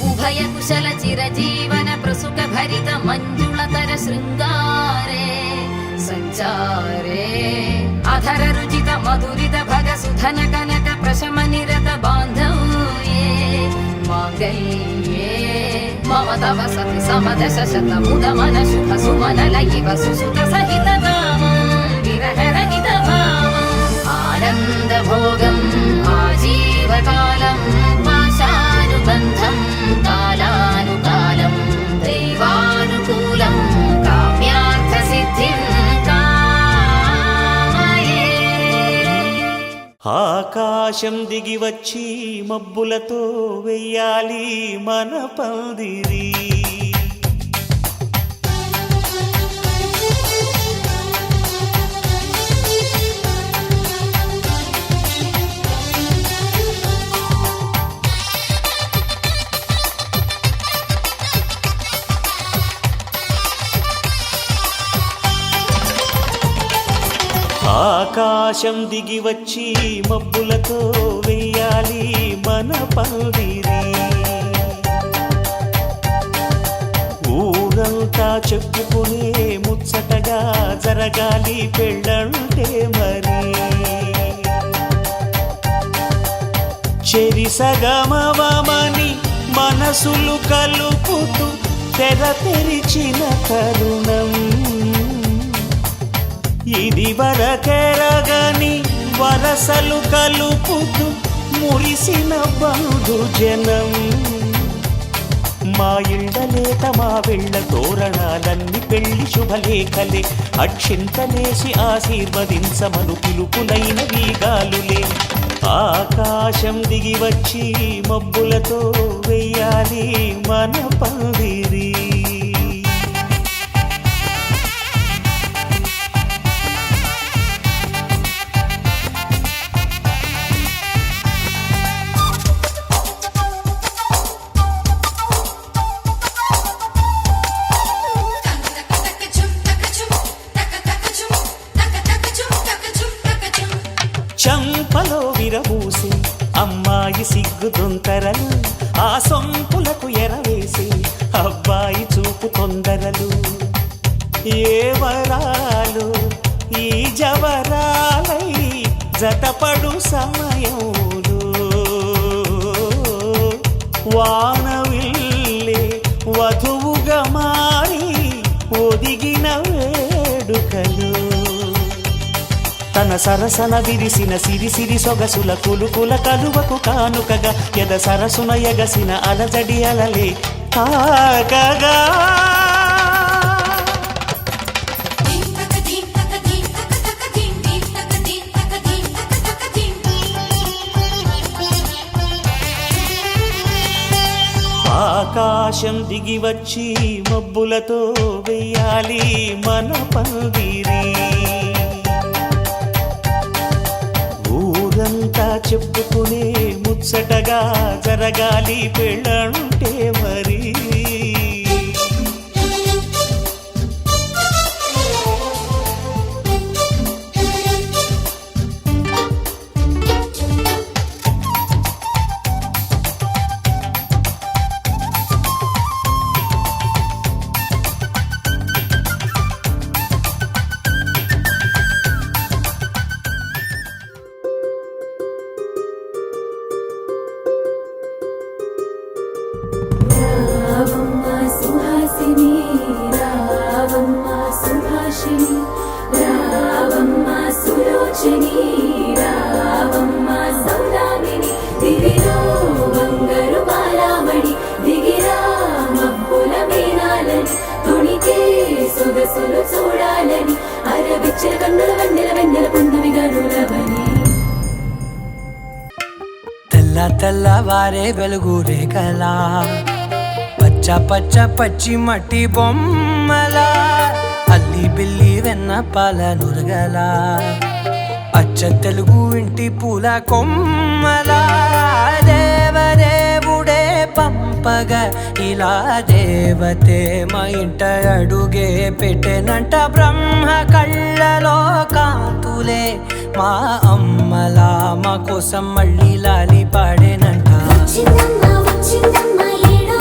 ఉభయ కుశల చిరజీవన ప్రసుక భరిత మంజుళతర శృంగారే సంచారే అధర రుచిత మధురిత భగ సుధన కనక ప్రశమ నిరత బాంధవ్యే మాంగళ్యే మమ తవ సతి సమదశ శత ముద మన శుభ సుమన లయివ సుసుత సహిత విరహ రహిత భావం ఆనంద భోగం ఆజీవకాలం పాశానుబంధం కాలానుకాలం దైవానుకూలం కామ్యార్థ సిద్ధిం కామయే. ఆకాశం దిగి వచ్చి మబ్బులతో వెయ్యాలి మన పందిరి. ఆకాశం దిగి వచ్చి మబ్బులతో వెయ్యాలి మన పందిరి. ఊరంతా చెప్పుకునే ముచ్చటగా జరగాలి పెళ్ళంటే మరి. చెరిసగమవమని మనసులు కలుపుతూ తెర తెరిచిన తరుణం ఇది వరకెరగని వరసలు కలుపుతూ మురిసిన బంధుజనం. మా ఇళ్ళలేత మా వెళ్ళ తోరణాలన్నీ పెళ్లి శుభలేఖలే అక్షింతలేసి ఆశీర్వదించమను పిలుపులైన వీగాలులే. ఆకాశం దిగి వచ్చి మబ్బులతో వెయ్యాలి మన పందిరి. చంపలో విరబూసి అమ్మాయి సిగ్గు దొంతరలు ఆ సొంపులకు ఎరవేసి అబ్బాయి చూపు తొందరలు. ఏ వరాలు ఈ జవరాలై జతపడు సమయంలో వానవిల్లే వధువుగా మారి ఒదిగిన వేడుకలు. తన సరసన విరిసిన సిరిసిరి సొగసుల కులుకుల కలువకు కానుకగా ఎద సరసున ఎగసిన అలజడి అలలే తాకగా. ఆకాశం దిగి వచ్చి మబ్బులతో వెయ్యాలి మన పందిరి. ఊరంతా చెప్పుకునే ముచ్చటగా జరగాలి పెళ్ళంటే మరి. తెల్ల తెల్లవారే వెలుగు రేఖలా పచ్చ పచ్చ పచ్చి మట్టి బొమ్మలా అల్లి బిల్లి వెన్న పాల నురగలా అచ్చ తెలుగు ఇంటి పూల కొమ్మలా దేవదేవుడే పంపగా ఇలా దేవతే మా ఇంట అడుగే పెట్టెనంట. బ్రహ్మ కళ్ళలో కాంతులే మా అమ్మలా మా కోసం మళ్ళీ లాలి పాడేనంట. వచ్చిందమ్మా వచ్చిందమ్మా ఏడో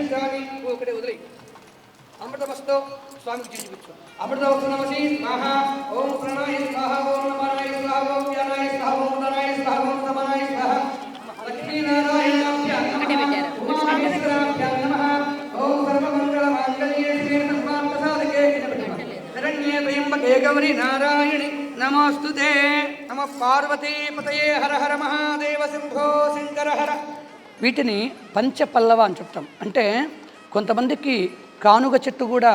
స్వామి ఒకటే వదిలి అమృతమస్తు స్వామికి చూపించు అమృతమస్తు నమసి స్వాహ ఓం ప్రణాయ స్వాహ ఓం నమనాయ స్వాహ ఓం వ్యానాయ స్వాహ ఓం నరాయ స్వాహ ఓం సమనాయ స్వాహ లక్ష్మీనారాయణాభ్యాం నమః ఉమామహేశ్వరాభ్యాం నమః ఓం సర్వమంగళమాంగళ్యే శివే సర్వార్థసాధకే శరణ్యే త్రయంబకే గౌరీ నారాయణి నమోస్తుతే నమః పార్వతీపతయే హర హర మహాదేవ శంభో శంకర హర. వీటిని పంచపల్లవ అని చెప్తాం. అంటే కొంతమందికి కానుగ చెట్టు కూడా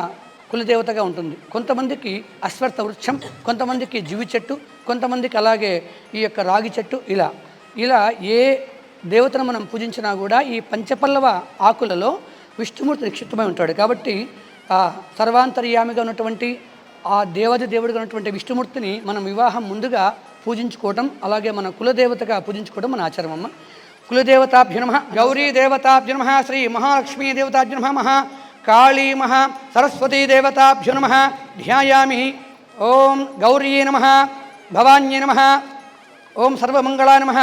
కులదేవతగా ఉంటుంది, కొంతమందికి అశ్వత్థ వృక్షం, కొంతమందికి జివి చెట్టు, కొంతమందికి అలాగే ఈ యొక్క రాగి చెట్టు. ఇలా ఏ దేవతను మనం పూజించినా కూడా ఈ పంచపల్లవ ఆకులలో విష్ణుమూర్తి నిక్షిప్తమై ఉంటాడు. కాబట్టి ఆ సర్వాంతర్యామిగా ఉన్నటువంటి ఆ దేవుడిగా ఉన్నటువంటి విష్ణుమూర్తిని మనం వివాహం ముందుగా పూజించుకోవటం, అలాగే మన కులదేవతగా పూజించుకోవడం మన ఆచారం అమ్మ. కులదేవతాభ్యో నమః, గౌరీ దేవతాభ్యో నమః, శ్రీ మహాలక్ష్మీ దేవతాభ్యో నమః, కాళీ మహా సరస్వతీ దేవతాభ్యో నమః ధ్యాయామి. ఓం గౌర్యే నమః, భవాన్యే నమః, ఓం సర్వమంగళాయ నమః,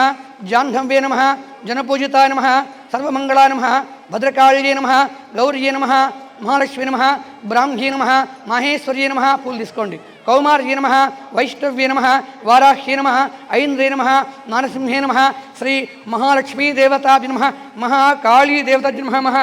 జాహ్నవ్యే నమః, జనపూజితాయ నమః, సర్వమంగళాయ నమః, భద్రకాళియే నమః, గౌర్యే నమః, మహాలక్ష్మీ నమః, బ్రాహ్మ్యే నమః, మాహేశ్వర్యే నమః. పూలు తీసుకోండి. కౌమార్యే నమః, వైష్ణవ్యే నమః, వారాహ్యే నమః, ఐంద్రే నమః, నారసింహే నమః, శ్రీ మహాలక్ష్మీ దేవతాభ్యో నమః, మహాకాళీ దేవతాభ్యో నమః,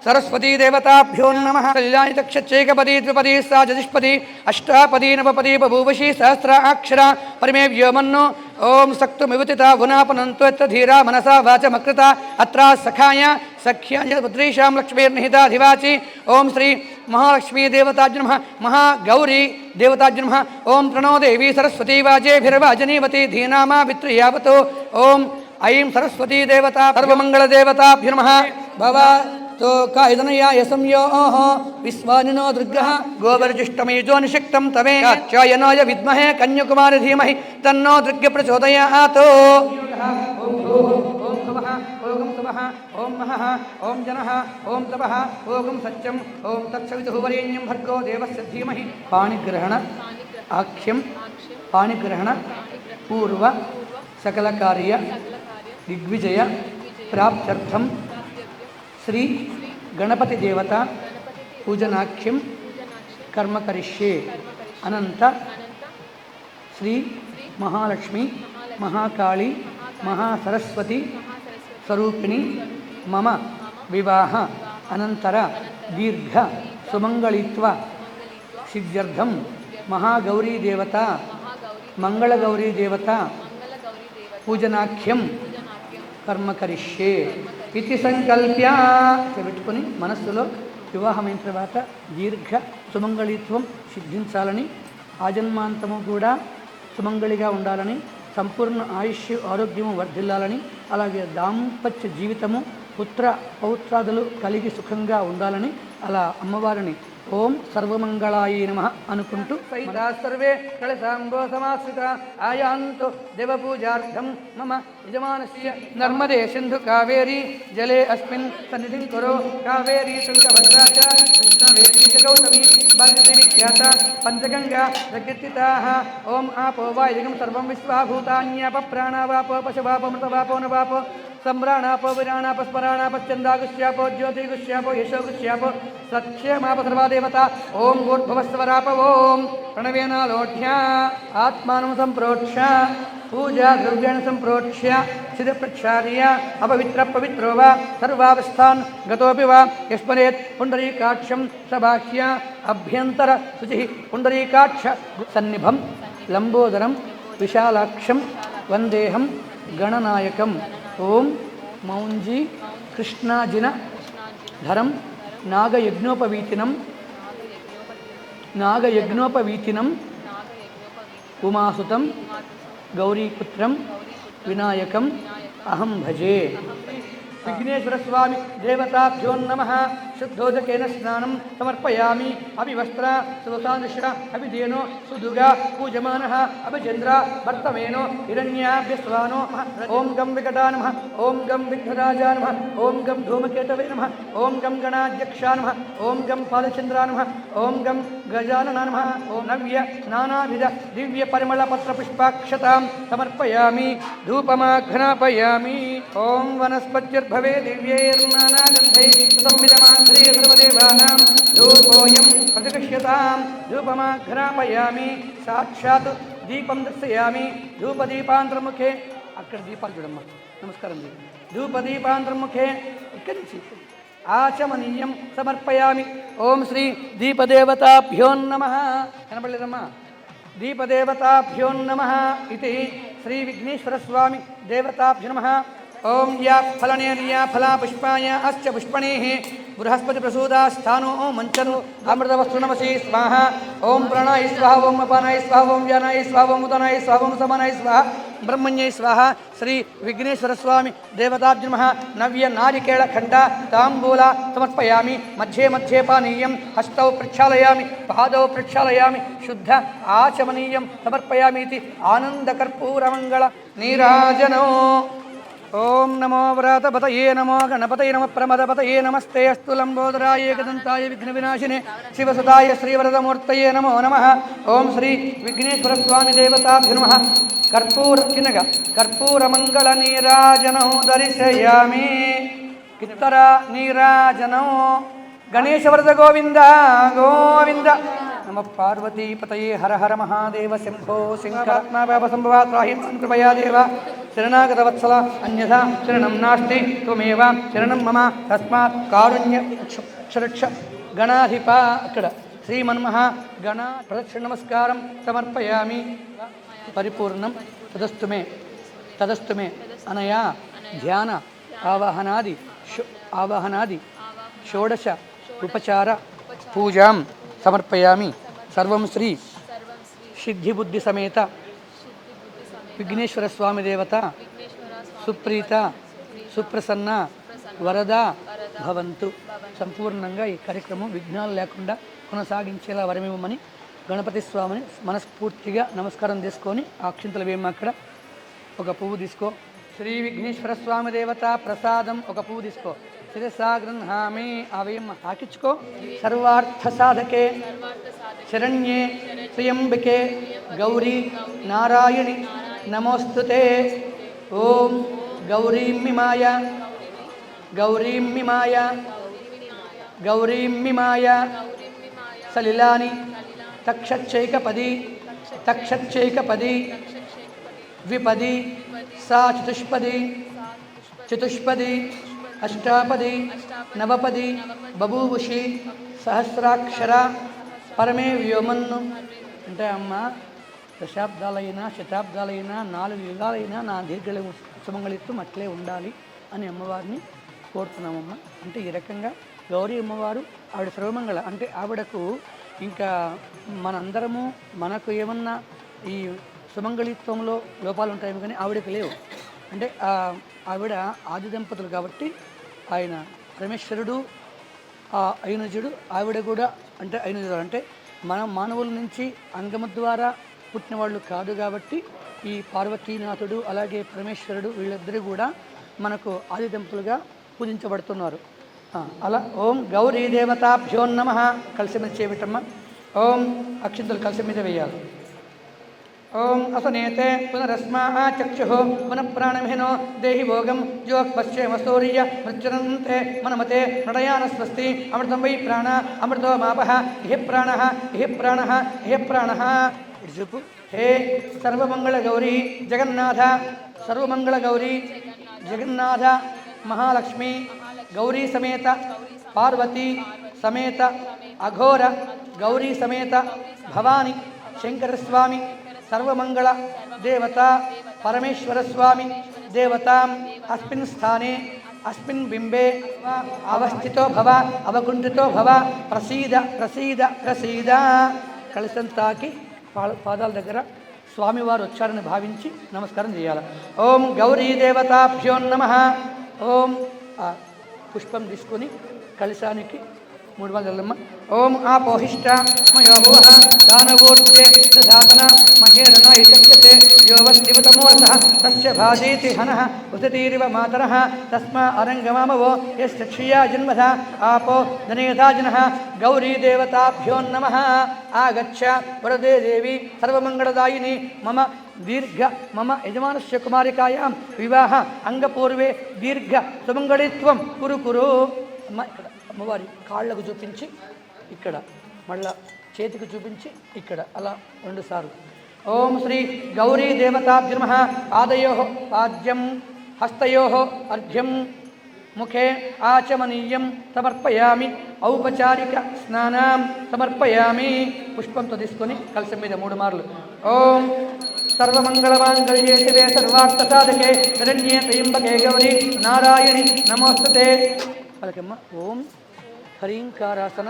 సరస్వతీ దేవతాభ్యో నమః. కళ్యాణి తక్షేకపదీ ద్విపదీ సా చతుష్పదీ అష్టాపదీ నవపదీ బభూవశీ సహస్రాక్షర పరిమే వ్యోమన్నో. ఓం సక్తుమివతిత గుణాపనంత్వత్ర ధీరా మనసా వాచమకృత అత్రా సఖాయ సఖ్యాయ పుత్రీషాం లక్ష్మీర్నిహితాధివాచి. ఓం శ్రీ మహాలక్ష్మీ దేవతాభ్యో నమః, మహాగౌరీ దేవతాభ్యో నమః. ఓం ప్రణో దేవీ సరస్వతీ వాజేభిర్వాజనీవతి ధీనామా విత్రయావతో. ఓం ఐం సరస్వతీ దేవతా సర్వమంగళదేవతాభ్యో నమః. భవతో కాయదనయాయ సంయోః విశ్వానినో దుర్గః గోవర్జిష్టమేజో నిషక్తం తమే చాయనాయ విద్మహే కన్యాకుమారి ధీమహి తన్నో దుర్గ ప్రచోదయాత్. ఓం భువః ఓం సువః ఓం మహః ఓం జనః ఓం తపః ఓం సత్యం ఓం తత్సవితుః వరేణ్యం భర్గో దేవస్య ధీమహి. పాణిగ్రహణ ఆఖ్యం పాణిగ్రహణ పూర్వ సకల కార్య దిగ్విజయ ప్రాప్త్యర్థం శ్రీ గణపతి దేవత పూజనాఖ్యం కర్మ కరిష్యే. అనంత శ్రీ మహాలక్ష్మి మహాకాళి మహాసరస్వతి స్వరూపిణి మమ వివాహ అనంతర దీర్ఘ సుమంగళిత్వ సిద్ధ్యర్థం మహాగౌరీ దేవత మంగళగౌరీ దేవత పూజనాఖ్యం కర్మ కరిష్యే ఇది సంకల్ప్య పెట్టుకొని మనస్సులో వివాహమైన తర్వాత దీర్ఘ సుమంగళిత్వం సిద్ధించాలని, ఆజన్మాంతము కూడా సుమంగళిగా ఉండాలని, సంపూర్ణ ఆయుష్ ఆరోగ్యము వర్ధిల్లాలని, అలాగే దాంపత్య జీవితము పుత్ర పౌత్రాదులు కలిగి సుఖంగా ఉండాలని అలా అమ్మవారిని ఓం సర్వమంగళాయ నమః అనుకుంటూ సర్వే కళసాంబో సమాశ్రిత ఆయాంతు దేవపూజార్థం మమ యజమానస్య నర్మదే సింధు కావేరీ జలే అస్మిన్ సన్నిధిం కురు. కావేరీ తుంగభద్రా చ కృష్ణవేదీ చ గౌతమీ భారతీ విఖ్యాత పంచగంగా ప్రకీర్తితాః. ఓం ఆపో వాయుగం సర్వం విశ్వాభూతాన్యాప ప్రాణావాపో పశువాపమృతవాపో నవాపో सम्राणापो विराणाप स्मराणाप चंदागुष्यापो ज्योतिगुष्यापो यशोगुष्यापो सत्यमाप सर्वा देवता. ओम भूर्भुवस्वराप ओम प्रणवेनालोढ्या आत्मानं संप्रोक्ष्य पूजा द्रव्याण संप्रोक्ष्य सिद्ध प्रक्षार्य अपवित्र पवित्रो वा सर्वावस्थान गतोपि वा यस्मरेत् पुंडरीकाक्षं सबाह्य अभ्यंतर शुचिः पुंडरीकाक्ष सन्निभं लंबोदरं विशालाक्षं वंदेहं गणनायकम्. ओम मौंजी कृष्णाजिन धरम नागयज्ञोपवीतिनं उमासुतं गौरीपुत्रं विनायकं अहं भजे. विघ्नेश्वर स्वामी देवताभ्यो नमः. शुद्धोदकेन स्नानं समर्पयामि. अभिवस्त्र सुवसादृश्य अभिधेनो सुदुगा पूजमानः अभिचन्द्र वर्तमेनो हिरण्याभ्यस्वानो. ओं गं विकटा नमः. ओं गं विघ्नराजा नमः. ओं गं धूमकेतवे नमः. ओं गं गणाध्यक्षा नमः. ओं गं पालचन्द्रा नमः. ओं गं गजानना नमः. ओं नव्य नानाविध दिव्य परिमल पत्र पुष्पाक्षतां समर्पयामि. धूपमाघ्नापयामि. ओं वनस्पतिर्भवे दिव्यैर्नानागन्धैः सुसंमितमान् శ్రీ సర్వదేవానాం ధూపోయం ప్రతిగృహ్యతాం ధూపమాఘ్రాపయామి సాక్షాత్ దీపం దర్శయామి ధూపదీపాంతర్ముఖే అక్కడ దీపాలు చూడమ్మా నమస్కారం ధూపదీపాంతర్ముఖే ఇక్కడి నుంచి ఆచమనీయం సమర్పయామి ఓం శ్రీ దీపదేవతాభ్యో నమః కనపడలేదమ్మా దీపదేవతాభ్యో నమః ఇది శ్రీ విఘ్నేశ్వరస్వామి దేవతాభ్యో నమః ఓం యా ఫలనేర్యా ఫలా పుష్పాయ అశ్చ పుష్పణేః బృహస్పతి ప్రసూదా స్థానో మంచను అమృతవస్తు నమసి స్వాహ ఓం ప్రాణాయ స్వాహ ఓం అపానాయ స్వాహ ఓం వ్యానాయ స్వాహ ఓం ఉదనాయ స్వాహ ఓం సమానాయ స్వాహ బ్రహ్మణ్యై స్వాహ శ్రీ విఘ్నేశ్వర స్వామి దేవతాభ్యో నమః నవ్య నారికేళ ఖండ తాంబూల సమర్పయామి మధ్యే మధ్యే పానీయం హస్తౌ ప్రక్షాళయామి పాదౌ ప్రక్షాళయామి శుద్ధ ఆచమనీయం సమర్పయామి ఇది ఆనందకర్పూరమంగళ నీరాజనో ఓం నమో వ్రాతపతయే నమో గణపతయే నమ ప్రమదపతయే నమస్తే అస్తు లంబోదరాయ ఏకదంతాయ విఘ్న వినాశినే శివసుతాయ శ్రీవరదమూర్తయే నమో నమః ఓం శ్రీ విఘ్నేశ్వర స్వామి దేవతాభ్యో నమః కర్పూరమంగళ నీరాజనం దర్శయామి కిత్తర నీరాజనం గణేశవరద గోవింద గోవింద నమ పార్వతీపతయే హర హర మహాదేవ శంభో శంకరాత్మాభవ సంభవా త్రాహిం కృపయా దేవ శరణాగత వత్సల అన్యథా శరణం నాస్తి త్వమేవ శరణం మమ తస్మాత్ కారుణ్య క్షరక్ష గణాధిప అక్కడ శ్రీమన్మహ గణ ప్రదక్షిణ నమస్కారం సమర్పయామి పరిపూర్ణం తదస్తు మే అనయా ధ్యాన ఆవాహనాది షోడశ ఉపచార పూజాం సమర్పయామి సర్వం శ్రీ సిద్ధిబుద్ధి సమేత విఘ్నేశ్వర స్వామి దేవత సుప్రీత సుప్రసన్న వరద భవంతు. సంపూర్ణంగా ఈ కార్యక్రమం విఘ్నాలు లేకుండా కొనసాగించేలా వరమివ్వమని గణపతి స్వామిని మనస్ఫూర్తిగా నమస్కారం చేసుకొని అక్షింతలు వేయమ్మ. అక్కడ ఒక పువ్వు తీసుకో. శ్రీ విఘ్నేశ్వర స్వామి దేవత ప్రసాదం ఒక పువ్వు తీసుకో. శిరసా గృహామి అవేం హాకించుకో. సర్వార్థ సాధకే శరణ్యే త్ర్యంబకే గౌరీ నారాయణి నమోస్తుతే. ఓం గౌరీమిమాయ సలిలాని తక్షచ్చైకపది ద్విపది సా చతుష్పది అష్టాపది నవపది బభూవుషి సహస్రాక్షర పరమే వ్యోమన్ను. అంటే అమ్మ దశాబ్దాలైనా శతాబ్దాలైనా 4 యుగాలైనా నా దీర్ఘ సుమంగళిత్వం అట్లే ఉండాలి అని అమ్మవారిని కోరుతున్నామమ్మ. అంటే ఈ రకంగా గౌరీ అమ్మవారు ఆవిడ సర్వమంగళ. అంటే ఆవిడకు ఇంకా మనందరము మనకు ఏమన్నా ఈ సుమంగళిత్వంలో లోపాలు ఉంటాయేమో కానీ ఆవిడకు లేవు. అంటే ఆవిడ ఆది దంపతులు కాబట్టి ఆయన పరమేశ్వరుడు ఐనుజుడు, ఆవిడ కూడా అంటే ఐనుజుడు. అంటే మనం మానవుల నుంచి అంగము ద్వారా పుట్టిన వాళ్ళు కాదు కాబట్టి ఈ పార్వతీనాథుడు అలాగే పరమేశ్వరుడు వీళ్ళిద్దరూ కూడా మనకు ఆది దంపతులుగా పూజించబడుతున్నారు. అలా ఓం గౌరీ దేవతాభ్యో నమః. కలిసి మీద చేయబెట్టమ్మ. ఓం అక్షింతలు కలిసి మీద వేయాలి. ఓం అసనేతే పునరస్మా చక్షు పునః ప్రాణమిహినో దేహి భోగం జ్యోక్పశ్చేమ సూర్య మృత్యునంతే మనమతే నడయాన స్వస్తి అమృతం వై ప్రాణ అమృతో మాపః ఇహ ప్రాణ చూపు. హే సర్వమంగళ గౌరీ జగన్నాథ సర్వమంగళ గౌరీ జగన్నాథ మహాలక్ష్మి గౌరీ సమేత పార్వతీ సమేత అఘోర గౌరీ సమేత భవాని శంకరస్వామి సర్వమంగళ దేవత పరమేశ్వర స్వామి దేవతాం అస్మిన్ స్థానే అస్మిన్ బింబే అవస్థితో భవ అవగుంఠితో భవ ప్రసీద ప్రసీద ప్రసీద. కలిసంతాకి పాదాల దగ్గర స్వామివారు వచ్చారని భావించి నమస్కారం చేయాలి. ఓం గౌరీ దేవతాభ్యో నమః. ఓం పుష్పం తీసుకొని కలశానికి 3 వందలమ్మ. ఓం ఆపోహిష్ట మయోభువ దానవోర్జే దధాతన మహేరణ ఇత్యతే యోవస్తివతమూర్ధః తస్య భాజేతి హనః ఉదతీరివ మాతరః తస్మా అరంగమామవో యస్య క్షియా జన్మధ ఆపో ధనేధాజినః. గౌరీ దేవతాభ్యో నమః. ఆగచ్చ వరదే దేవి సర్వమంగళదాయిని మమ యజమానస్య కుమారికాయాం వివాహ అంగపూర్వే దీర్ఘ సుమంగళిత్వం కురు. అమ్మ ఇక్కడ అమ్మవారి కాళ్ళకు చూపించి ఇక్కడ, మళ్ళా చేతికి చూపించి ఇక్కడ, అలా 2 సార్లు. ఓం శ్రీ గౌరీ దేవతాభ్యో నమః. పాదయో పాద్యం హస్తయో అర్ఘ్యం ముఖే ఆచమనీయం సమర్పయామి. ఔపచారిక స్నానం సమర్పయామి. పుష్పంతో తీసుకొని కలశం మీద 3 మార్లు ఓం సర్వమంగళమాంగళ్యే శివే సర్వార్థసాధకే శరణ్యే త్రయంబకే గౌరీ నారాయణి నమోస్తుతే. పలకమ్మ. ఓం హ్రీంకారాసన,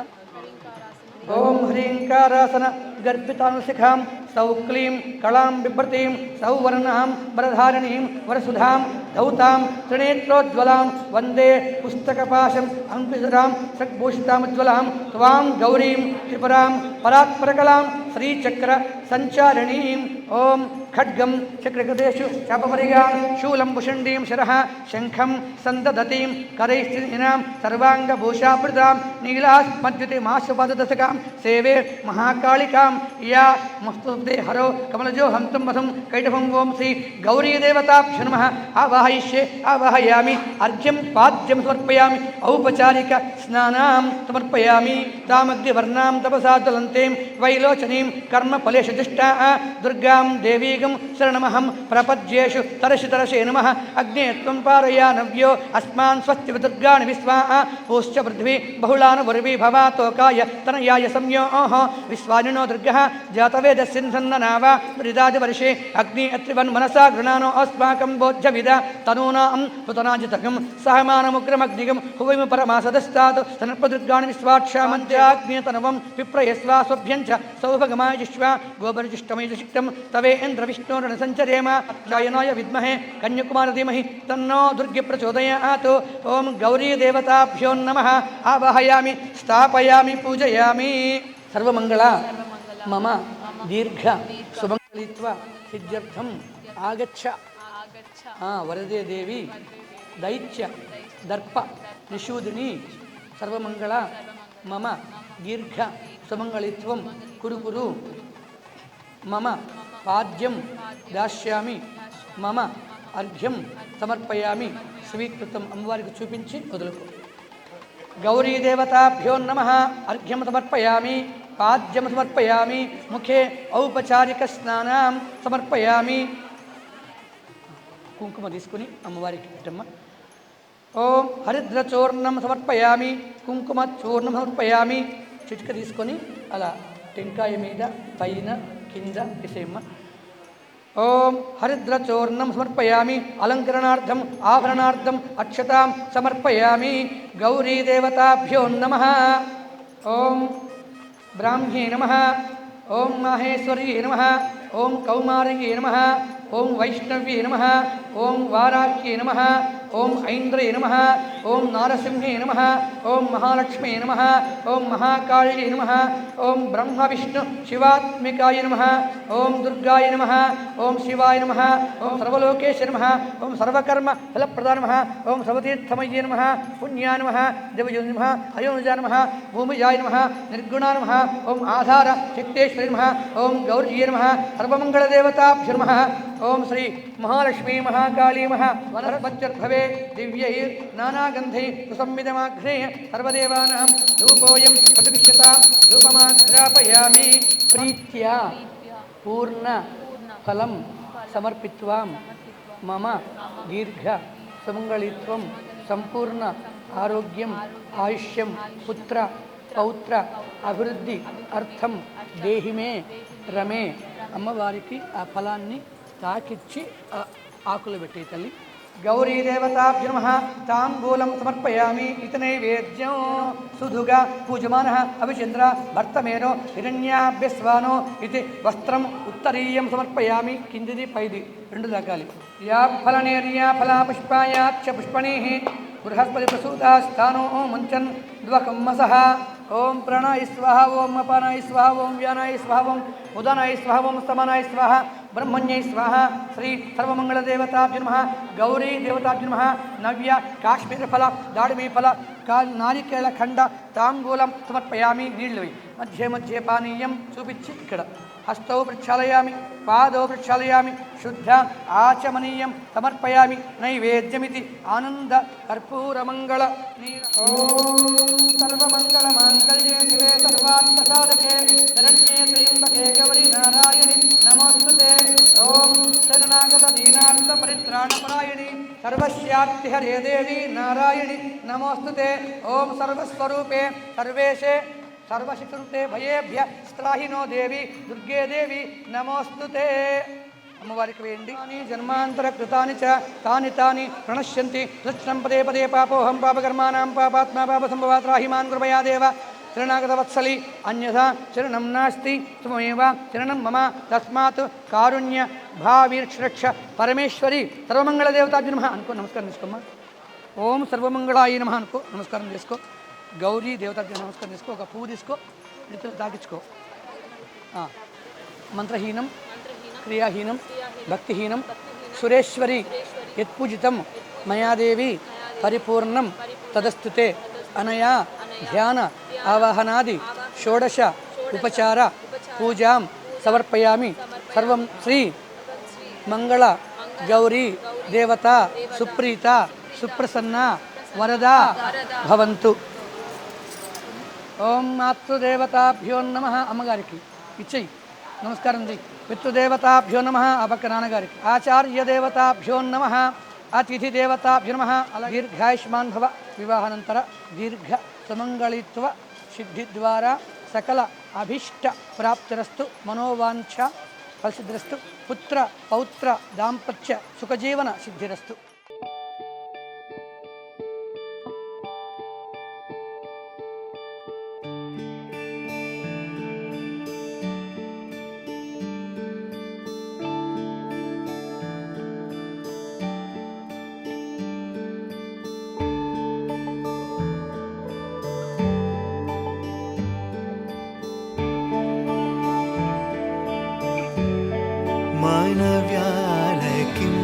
ఓం హ్రీంకారాసన గర్భితానుశిఖాం సౌక్లీం కళాం బిభ్రతీం సౌవర్ణాం వరధారిణీం వరసుధాం ధౌతాం త్రినేత్రోజ్వలాం వందే పుస్తకపాశం అంకుశరాం సద్భూషితాముజ్వలాం త్వాం గౌరీం త్రిపురాం పరాత్పరకలాం శ్రీచక్ర సంచారిణీం. ఓం ఖడ్గం చక్రగదేషు చాపపరిగాం శూలం భుషండీం శరః శంఖం సందదతీం కరైశ్చినాం సర్వాంగభూషాపృతాం నీలాస్మద్యుతిమాశుపదశకాం సేవే మహాకాళికాం యా మస్తుతే హరో కమలజో హంతం మధుం కైటభం. ఓం శ్రీ గౌరీదేవతాభ్యో నమః. ఆవాహయిష్యే ఆవాహయామి. అర్ఘ్యం పాద్యం సమర్పయామి. ఔపచారిక స్నానాం సమర్పయామి. తామగ్నివర్ణాం తపసా జ్వలంతీం వైలోచనీం కర్మఫలేషు దుష్టా దుర్గాం దేవీగం శరణమహం ప్రపద్యేషు తరసి తరసే నమః. అగ్నే త్వం పారయానవ్యో అస్మాన్ స్వస్తి దుర్గాణి విశ్వా పూశ్చ పృథ్వీ బహుళాను వర్వీ భవాతోకాయ తనయాయ సంయోః విశ్వానినో దుర్గః జాతవేదస్సిన్సన్ననావ మృదాది వర్షే అగ్ని అత్రివన్ మనసా గృణానో అస్మాకం బోధ్యవిద తనూనాం పుతనాజితకం సహమానముగ్రమగ్నిగం హువైమ పరమాసదస్తాత్ తనర్పదుర్గాణి విశ్వాక్షామధ్యాగ్నేతనవం విప్రయస్వా స్వభ్యం చ సౌభగమాయ జిష్వా గోబరజిష్టమయజిష్టం తవేంద్ర విష్ణోరణ సంచరేమ జాయనాయ విద్మహే కన్యకుమార ధీమహి తన్నో దుర్గి ప్రచోదయాత్. ఓం గౌరీ దేవతాభ్యో నమః. ఆవాహయామి స్థాపయామి పూజయామి. సర్వమంగళ మమ దీర్ఘ సుమంగళిత్వ సిద్ధ్యర్థం ఆగచ్చ. వరదే దేవి దైత్య దర్ప నిషూదిని సర్వమంగళ మమ దీర్ఘ సుమంగళిత్వం కురు కురు. మమ పాద్యం దాస్యామి. మమ అర్ఘ్యం సమర్పయామి. స్వీకృతం. అమ్మవారికి చూపించి వదులుకో. గౌరీదేవతాభ్యో నమః. అర్ఘ్యం సమర్పయామి. పాద్యం సమర్పయామి. ముఖే ఔపచారిక స్నానం సమర్పయామి. కుంకుమ తీసుకుని అమ్మవారికి పెట్టమ్మ. ఓం హరిద్రచూర్ణం సమర్పయామి. కుంకుమ చూర్ణం సమర్పయామి. చిటిక తీసుకొని అలా టెంకాయ మీద పైన కింద వేసేయమ్మ. ఓం హరిద్రచూర్ణం సమర్పయామి. అలంకరణార్థం ఆభరణార్థం అక్షతాం సమర్పయామి. గౌరీదేవతాభ్యో నమః. ఓం బ్రాహ్మ్యే నమః. ఓం మాహేశ్వర్యే నమః. ఓం కౌమార్యే నమః. ఓం వైష్ణవ్యే నమః. ఓం వారాహ్యే నమః. ఓం ఐంద్రే నమః. ఓం నారసింహే నమః. ఓం మహాలక్ష్మే నమః. ఓం మహాకాళ్యే నమః. ఓం బ్రహ్మ విష్ణు శివాత్మికాయ నమః. ఓం దుర్గాయ నమః. ఓం శివాయ నమః. ఓం సర్వలోకేశ నమః. ఓం సర్వకర్మ ఫలప్రదాయ నమః. ఓం సర్వతీర్థమయ్యే నమః. పుణ్యాయ నమః. దేవయో నమః. అయోనుజాయ నమః. భూమిజాయ నమః. నిర్గుణాయ నమః. ఓం ఆధార శక్తేశ్వరి నమః. ఓం గౌర్యే నమః. సర్వమంగళదేవతాభ్యో నమః. ఓం శ్రీ మహాలక్ష్మీ మహాకాళీ వనస్పత్యుర్భవే దివ్యైర్ నానాగంధై సుసంవిధమాఘ్నే సర్వదేవానాం ధూపోయం ప్రతిష్ఠతాం ధూపమాఘ్రాపయామి. ప్రీత్యా పూర్ణ ఫలం సమర్పిత్వాం మమ దీర్ఘ సుమంగళిత్వం సంపూర్ణ ఆరోగ్యం ఆయుష్యం పుత్ర పౌత్ర అభివృద్ధి అర్థం దేహిమే రమే. అమ్మవారికి ఆ ఫలాన్ని తాకిచ్చి ఆకులు పెట్టే తల్లి. గౌరీదేవతాభ్యో నమః. తాంబూలం సమర్పయామి. ఇత నైవేద్యం సుధుగా పూజమానః అభిచంద్ర భర్తమేనో హిరణ్యాభ్యస్వానో ఇది వస్త్రం ఉత్తరీయం సమర్పయామి. కిందిది పైది 2 దాకాలి. యా ఫలనేర్యా ఫలా పుష్పాయాచ్చ పుష్పణీః బృహస్పతి ప్రసూతా స్థానో మంచన్ ద్వకమ్మసః. ఓం ప్రాణాయ స్వాహ. ఓం అపానాయ స్వాహ. ఓం వ్యానాయ స్వాహ. ఓం ఉదానాయ స్వాహ. ఓం స్తమానాయ స్వాహ. బ్రహ్మణ్యై స్వాహ. శ్రీ సర్వమంగళదేవతాభ్యో నమః. గౌరీ దేవతాభ్యో నమః. నవ్య కాశ్మీర ఫల దాడిమీ ఫల నారికేళ ఖండ తాంబూలం సమర్పయామి. నీళ్ళు మధ్య మధ్య పానీయం చూపించి ఇక్కడ హస్తౌ ప్రక్షాళయామి పాదౌ ప్రక్షాళయామి శుద్ధ ఆచమనీయం సమర్పయామి నైవేద్యమితి ఆనంద కర్పూరమంగళ సర్వమంగళ మాంగళ్యే శివే సర్వార్థసాధకే శరణ్యే త్రయంబకే గౌరీ నారాయణి నమోస్తుతే. ఓం శరణాగత దీనార్థ పరిత్రాణపరాయణి సర్వస్యార్తి హరే దేవి నారాయణి నమోస్తుతే. ఓం సర్వస్వరూపే సర్వేశే సర్వశక్తిరూపే భయేభ్య స్త్రాహినో దేవి దుర్గే దేవి నమోస్తుతే. అమ్మవారికి వేయండి. జన్మాంతర కృతాని చ తాని తాని ప్రణశ్యంతి కృష్ణం పదే పదే పాపోహం పాపకర్మాణం పాపాత్మా పాప సంభవాత్రాహిమాన్ కృపయా దేవ శరణాగత వత్సలి అన్యథా శరణం నాస్తి త్వమేవ శరణం మమ తస్మాత్ కారుణ్య భావీర్క్షరక్ష పరమేశ్వరి సర్వమంగళ దేవతాభ్య నమః అనుకో. నమస్కారం చేసుకోమ్మా. ఓం సర్వమంగళాయ నమః అనుకో. నమస్కారం చేసుకో. గౌరీ దేవతాభ్య నమస్కారం చేసుకో. ఒక పువ్వు తీసుకో, ఇతరు దాకించుకో. మంత్రహీనం క్రియాహీనం భక్తిహీనం సురేశ్వరి యత్పూజితం మయాదేవి పరిపూర్ణం తదస్తుతే అనయా ధ్యాన ఆవాహనాది షోడశ ఉపచార పూజాం సమర్పయామి. సర్వం శ్రీ మంగళ గౌరీ దేవత సుప్రీత సుప్రసన్న వరదా భవంతు. ఓం మాతృదేవతాభ్యో నమః. అమ్మగారికి ఇచ్చేయి. నమస్కారం చెయ్యి. పితృదేవతాభ్యో నమః. ఆ పక్క నాన్నగారికి. ఆచార్య దేవతాభ్యో నమః. అతిథి దేవతాభ్యో నమః. అలా దీర్ఘాయుష్మాన్ భవ. వివాహానంతర దీర్ఘ సుమంగళిత్వ సిద్ధి ద్వారా సకల అభీష్ట ప్రాప్తిరస్తు. మనోవాంఛ ఫలసిద్ధిరస్తు. పుత్ర పౌత్ర దాంపత్య సుఖజీవన సిద్ధిరస్తు. మానవ్యాలకిం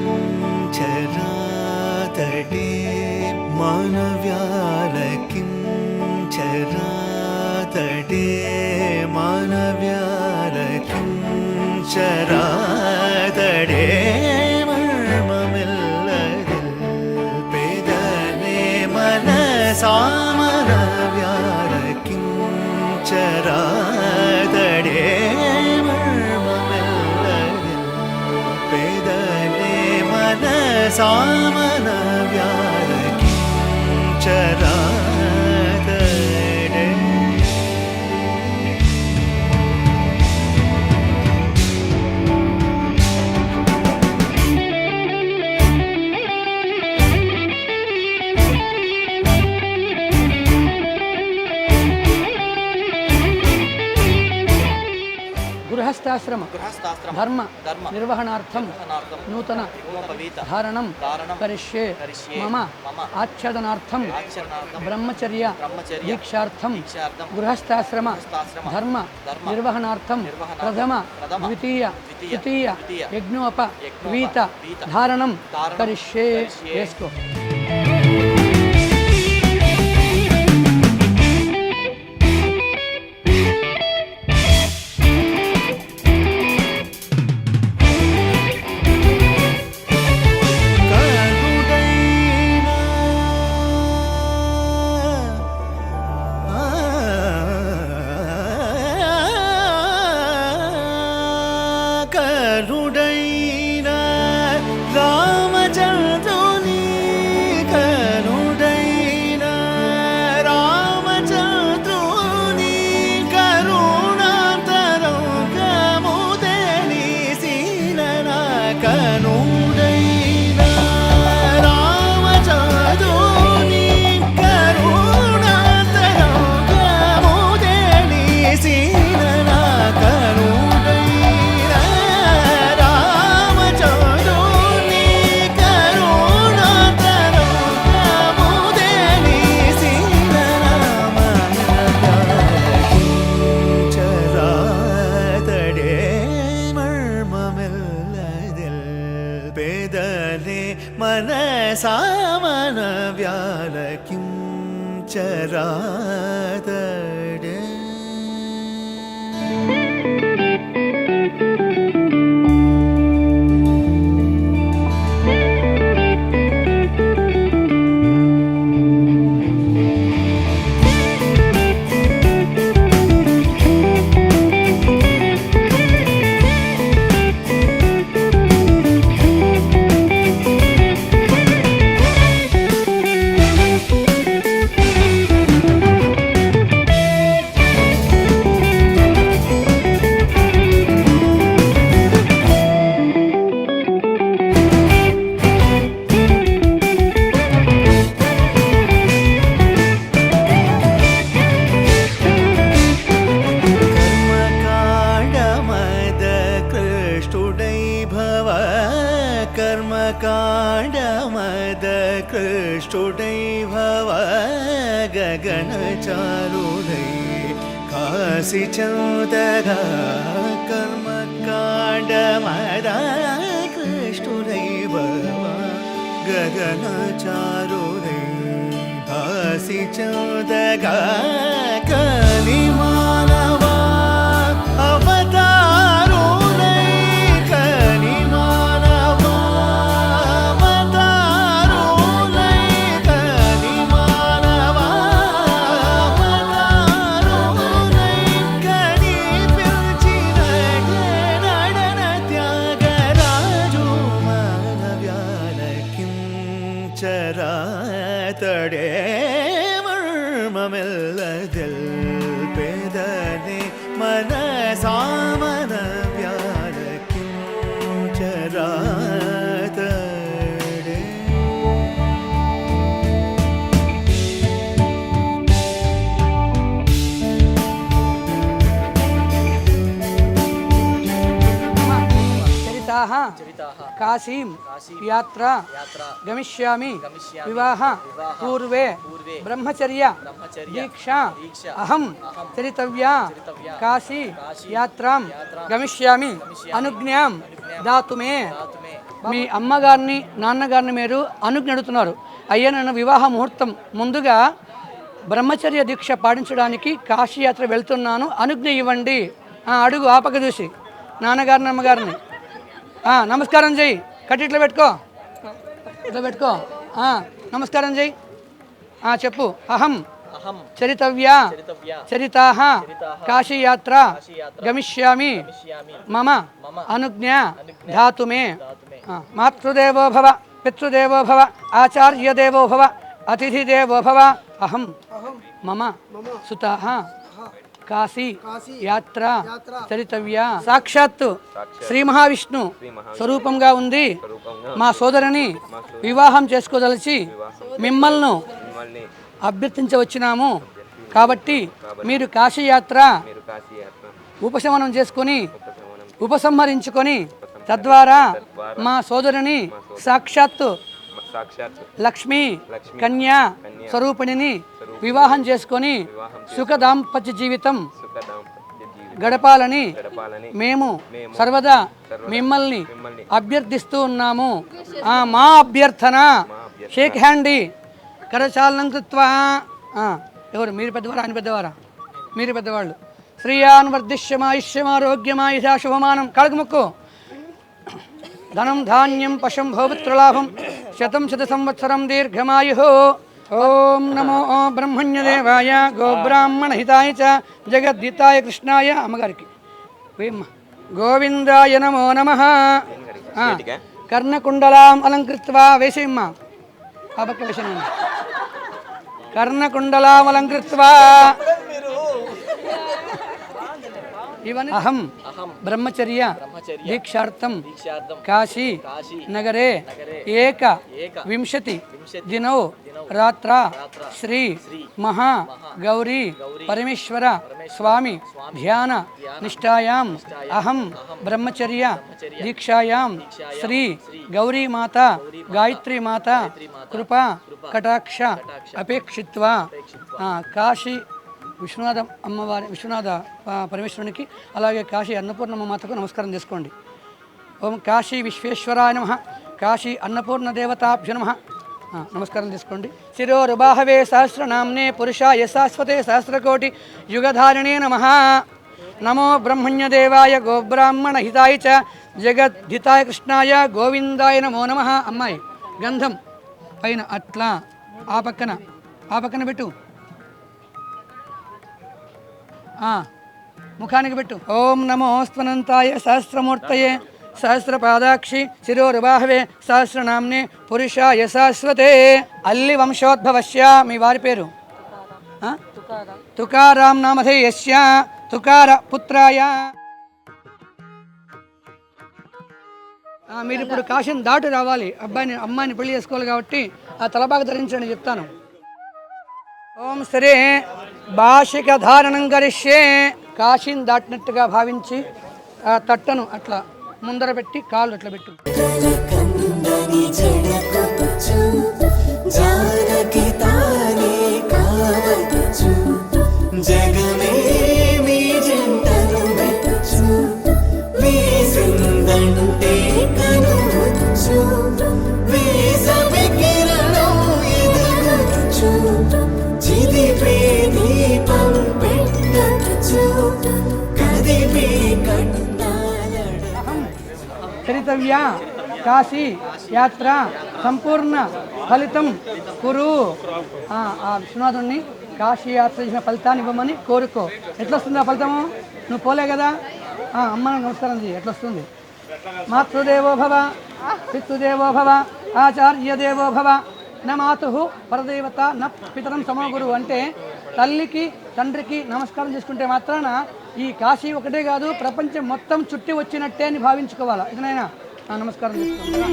చరాతడే మానవ్యాలకిం చరాతడే మానవ్యాలకిం చరాతడే మర్మమిల్లదిల్ పేదనే మనసామనవ్యాలకిం చరాతడే సామన వ్యాలకి చరాతడే. గృహస్థాశ్రమ ధర్మ నిర్వహణార్థం నూతన ధారణం కరిష్యే. మమ ఆచ్ఛాదనార్థం బ్రహ్మచర్య దీక్షార్థం గృహస్థాశ్రమ ధర్మ నిర్వహణార్థం ప్రథమ ద్వితీయ తృతీయ యజ్ఞోప వీత ధారణం కరిష్యే. వేసుకో. కరుడైన రామచంద్రుని కరుడైన రామచంద్రుని కరుణాతరంగముదని సీలన కరుడైన రామచంద్రుని కరుణాతరంగముదని సీలన మనసామన వ్యాలకిం చరాతడే. कृष्टुडै भव गगनचारुडै काशीचन्दगा कर्मकाण्डमदा कृष्टुडै भव गगनचारुडै काशीचन्दगा कलिमानवा अवतारुडै कलिमानवा अवतारुडै कलिमानवा अवतारुडै कनि पिल्चिन नडन त्यागराजु मानव्याल किंचरातडे मर्ममिल्लदिल पेदने मनसामन व्याल किंचरातडे చరితాః కాశీం యాత్రా గమిష్యామి వివాహ పూర్వే బ్రహ్మచర్య దీక్షా అహం చరితవ్యా కాశీ యాత్రాం గమిష్యామి అనుజ్ఞాం దాతుమే. మీ అమ్మగారిని నాన్నగారిని మీరు అనుజ్ఞ అడుగుతున్నారు. అయ్యా నన్ను వివాహ ముహూర్తం ముందుగా బ్రహ్మచర్య దీక్ష పాటించడానికి కాశీయాత్ర వెళ్తున్నాను, అనుజ్ఞ ఇవ్వండి. అడుగు ఆపక చూసి నాన్నగారిని అమ్మగారిని. నమస్కారం చెయ్యి, కట్టి ఇట్లా పెట్టుకో, ఇట్లా పెట్టుకో. నమస్కారం చెయ్యి, చెప్పు. అహం చరితవ్యా చరితాః కాశీయాత్ర గమిష్యామి మమ అనుజ్ఞ ధాతుమే. మాతృదేవో భవ పితృదేవో భవ ఆచార్యదేవో భవ అతిథిదేవో భవ. అహం మమ సుతాః కాశీ యాత్ర చరితవ్యా. సాక్షాత్తు శ్రీ మహావిష్ణు స్వరూపంగా ఉంది. మా సోదరుని వివాహం చేసుకోదలిచి మిమ్మల్ని అభ్యర్థించవచ్చినాము. కాబట్టి మీరు కాశీయాత్ర ఉపశమనం చేసుకొని ఉపసంహరించుకొని తద్వారా మా సోదరుని సాక్షాత్తు లక్ష్మీ కన్యా స్వరూపిణిని వివాహం చేసుకొని సుఖ దాంపత్య జీవితం గడపాలని మేము సర్వదా మిమ్మల్ని అభ్యర్థిస్తూ ఉన్నాము. మా అభ్యర్థన షేక్ హ్యాండీ కరచాలనం కృత్వా. ఎవరు మీరు పెద్దవారా ఆయన పెద్దవారా? మీరు పెద్దవాళ్ళు. శ్రీయాన్ వర్ధిష్యమాయుష్యమారోగ్యమాయుషా శుభమానం. కాళ్ళకు ముక్కు. ధనం ధాన్యం పశం భోపుత్రలాభం శతం శత సంవత్సరం దీర్ఘమాయు. ఓం నమో బ్రహ్మణ్యదేవాయ గోబ్రాహ్మణ హితాయ చ జగద్దితాయ కృష్ణాయ. అమ్మగారికి గోవిందాయ నమో నమః. కర్ణకుండలాం అలంకృత్వా వేసేయమ్మ. ఆ పక్క వేసాను. కర్ణకుండలాం అలంకృత్వా ఇవన్నీ అహం బ్రహ్మచర్య దీక్షార్థం కాశీ నగరే ఏక వింశతి దినౌ రాత్ర శ్రీ మహా గౌరీ పరమేశ్వర స్వామి ధ్యాన నిష్ఠాయాం అహం బ్రహ్మచర్య దీక్షాయాం శ్రీ గౌరీ మాత గాయత్రీ మాత కృపా కటాక్ష అపేక్షిత్వా. కాశీ విశ్వనాథ అమ్మవారి విశ్వనాథ పరమేశ్వరునికి అలాగే కాశీ అన్నపూర్ణమ్మ మాతకు నమస్కారం చేసుకోండి. ఓం కాశీ విశ్వేశ్వరాయ నమః. కాశీ అన్నపూర్ణ దేవతాభ్య నమః. నమస్కారం తీసుకోండి. శిరోరుబాహవే సహస్రనామ్నే పురుషాయ శాశ్వతే సహస్రకోటి యుగధారిణే నమః. నమో బ్రహ్మణ్యదేవాయ గోబ్రాహ్మణ హితాయ చ జగద్ధితాయ కృష్ణాయ గోవిందాయ నమో నమః. అమ్మాయి గంధం పైన అట్లా ఆ పక్కన పెట్టు, ముఖానికి పెట్టు. ఓం నమో స్వనంతాయ సహస్రమూర్తయే సహస్రపాదాక్షి శిరోరుబాహవే సహస్రనామ్నే పురుషాయ శాశ్వతే. అల్లి వంశోద్భవస్య. మీ వారి పేరు తుకారాం నామధేయస్య తుకార పుత్రాయ. మీరు ఇప్పుడు కాశీని దాటి రావాలి. అమ్మాయిని పెళ్లి చేసుకోవాలి కాబట్టి ఆ తలబాగ ధరించండి చెప్తాను. ఓం శ్రీ భాషిక ధారణం కరిష్యే. కాశీని దాటినట్టుగా భావించి ఆ తట్టను అట్లా ముందర పెట్టి కాళ్ళు అట్లా పెట్టు. జగమే మీ జంటను మెచ్చు వీసిందంటే కనువచ్చు వీసవి కిరణం ఎదుగుచ్చు చిదిపే దీపం పెట్టచ్చు కదిపే చరితవ్య కాశీ యాత్ర సంపూర్ణ ఫలితం కురు. ఆ విశ్వనాథుణ్ణి కాశీ యాత్ర చేసిన ఫలితాన్ని ఇవ్వమని కోరుకో. ఎట్లా వస్తుంది ఆ ఫలితము? నువ్వు పోలే కదా. అమ్మను నమస్కారం చేయి. ఎట్లా వస్తుంది? మాతృదేవో భవ, పితృదేవో భవ, ఆచార్యదేవో భవ, నా మాతు పరదేవత న పితరం సమో గురు. అంటే తల్లికి తండ్రికి నమస్కారం చేసుకుంటే మాత్రాన ఈ కాశీ ఒకటే కాదు ప్రపంచం మొత్తం చుట్టి వచ్చినట్టే అని భావించుకోవాలా. ఇదనైనా నమస్కారం చేసుకుంటా.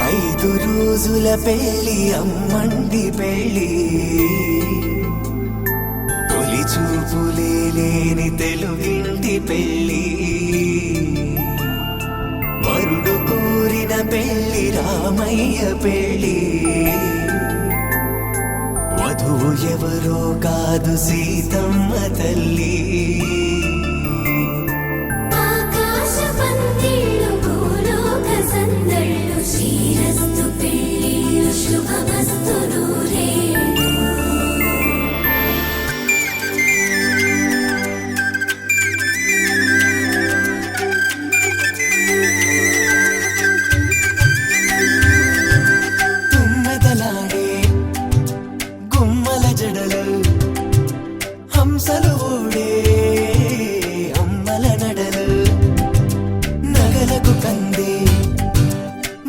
5 రోజుల పెళ్ళి అమ్మండి పెళ్ళి తొలి చూపులే లేని తెలుగింటి పెళ్ళి వరుడు కోరిన పెళ్ళి రామయ్య పెళ్ళి వధువు ఎవరో కాదు సీతమ్మ తల్లి హంసలు ఊడే అమ్మల నడలు నగలకు కంది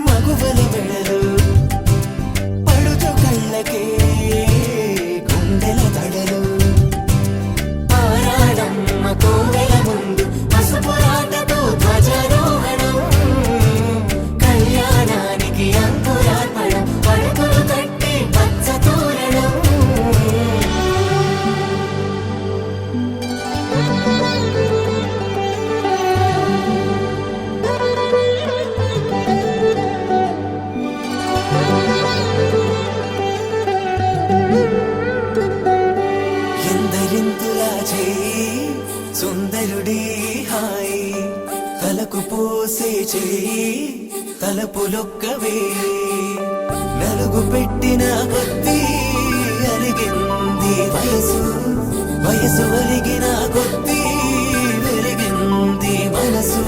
మగువల మెడలు పడుచు కళ్ళకే గుండెల తడలు ఆరాడమ్మ కోవెల ముందు పసుపురాటతో ధ్వజారోహణం కళ్యాణానికి అంకురార్పణం పడుకులు కట్టి పచ్చ తోరణం ఎందరింతులా చేయి సుందరుడి హాయి తలకు పోసే చేయి తలపులొక్కవే నలుగు పెట్టిన కొద్దీ అలిగింది వయసు వయసు ఒలిగిన కొద్దీ వెలిగింది మనసు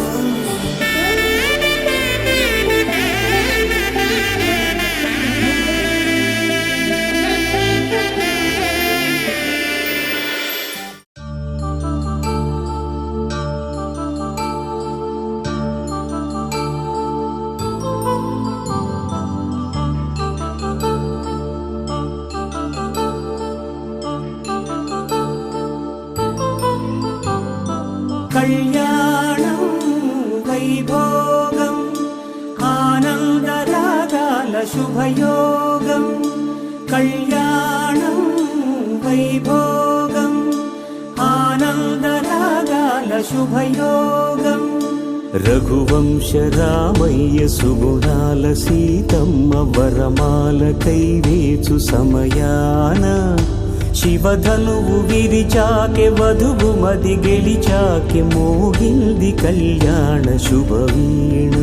కళ్యాణం వైభోగం ఆనందరాగాల శుభయోగం కళ్యాణం వైభోగం ఆనందరాగాల శుభయోగం రఘువంశ రామయ్య సుగుణాల సీతమ్మ వరమాల కైవేచు సమయాన శివధనువు విరిచాకె వధువు మది గెలిచాకె మోగింది కళ్యాణ శుభవీణ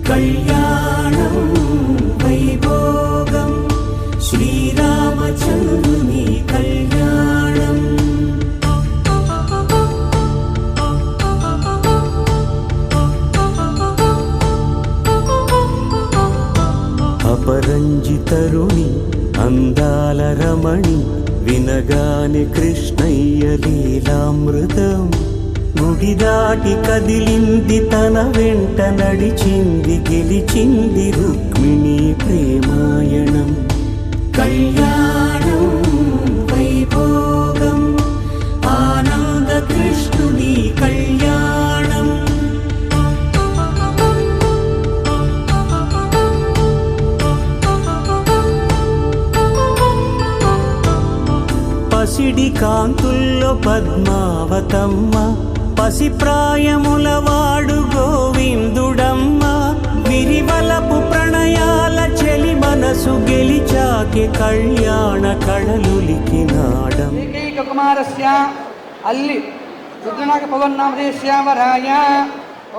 కళ్యాణం వైభోగం శ్రీరామచంద్రుని కళ్యాణం అపరంజితరుణి అందాల రమణి వినగానే కృష్ణయ్య లీలామృతం గుడి దాటి కదిలింది తన వెంట నడిచింది గెలిచింది రుక్మిణి ప్రేమాయణం కళ్యాణం వైభోగం ఆనంద కృష్ణుని కళ్యాణం పసిడి కాంతుల్లో పద్మావతమ్మ పసి ప్రాయముల వాడు గోవిందుడమ్మ విరివలపు కళ్యాణ కళలులికినాడం ఏకైక కుమారస్య అల్లి రుద్రనాగ పవన్నామదేశ్యావరాయ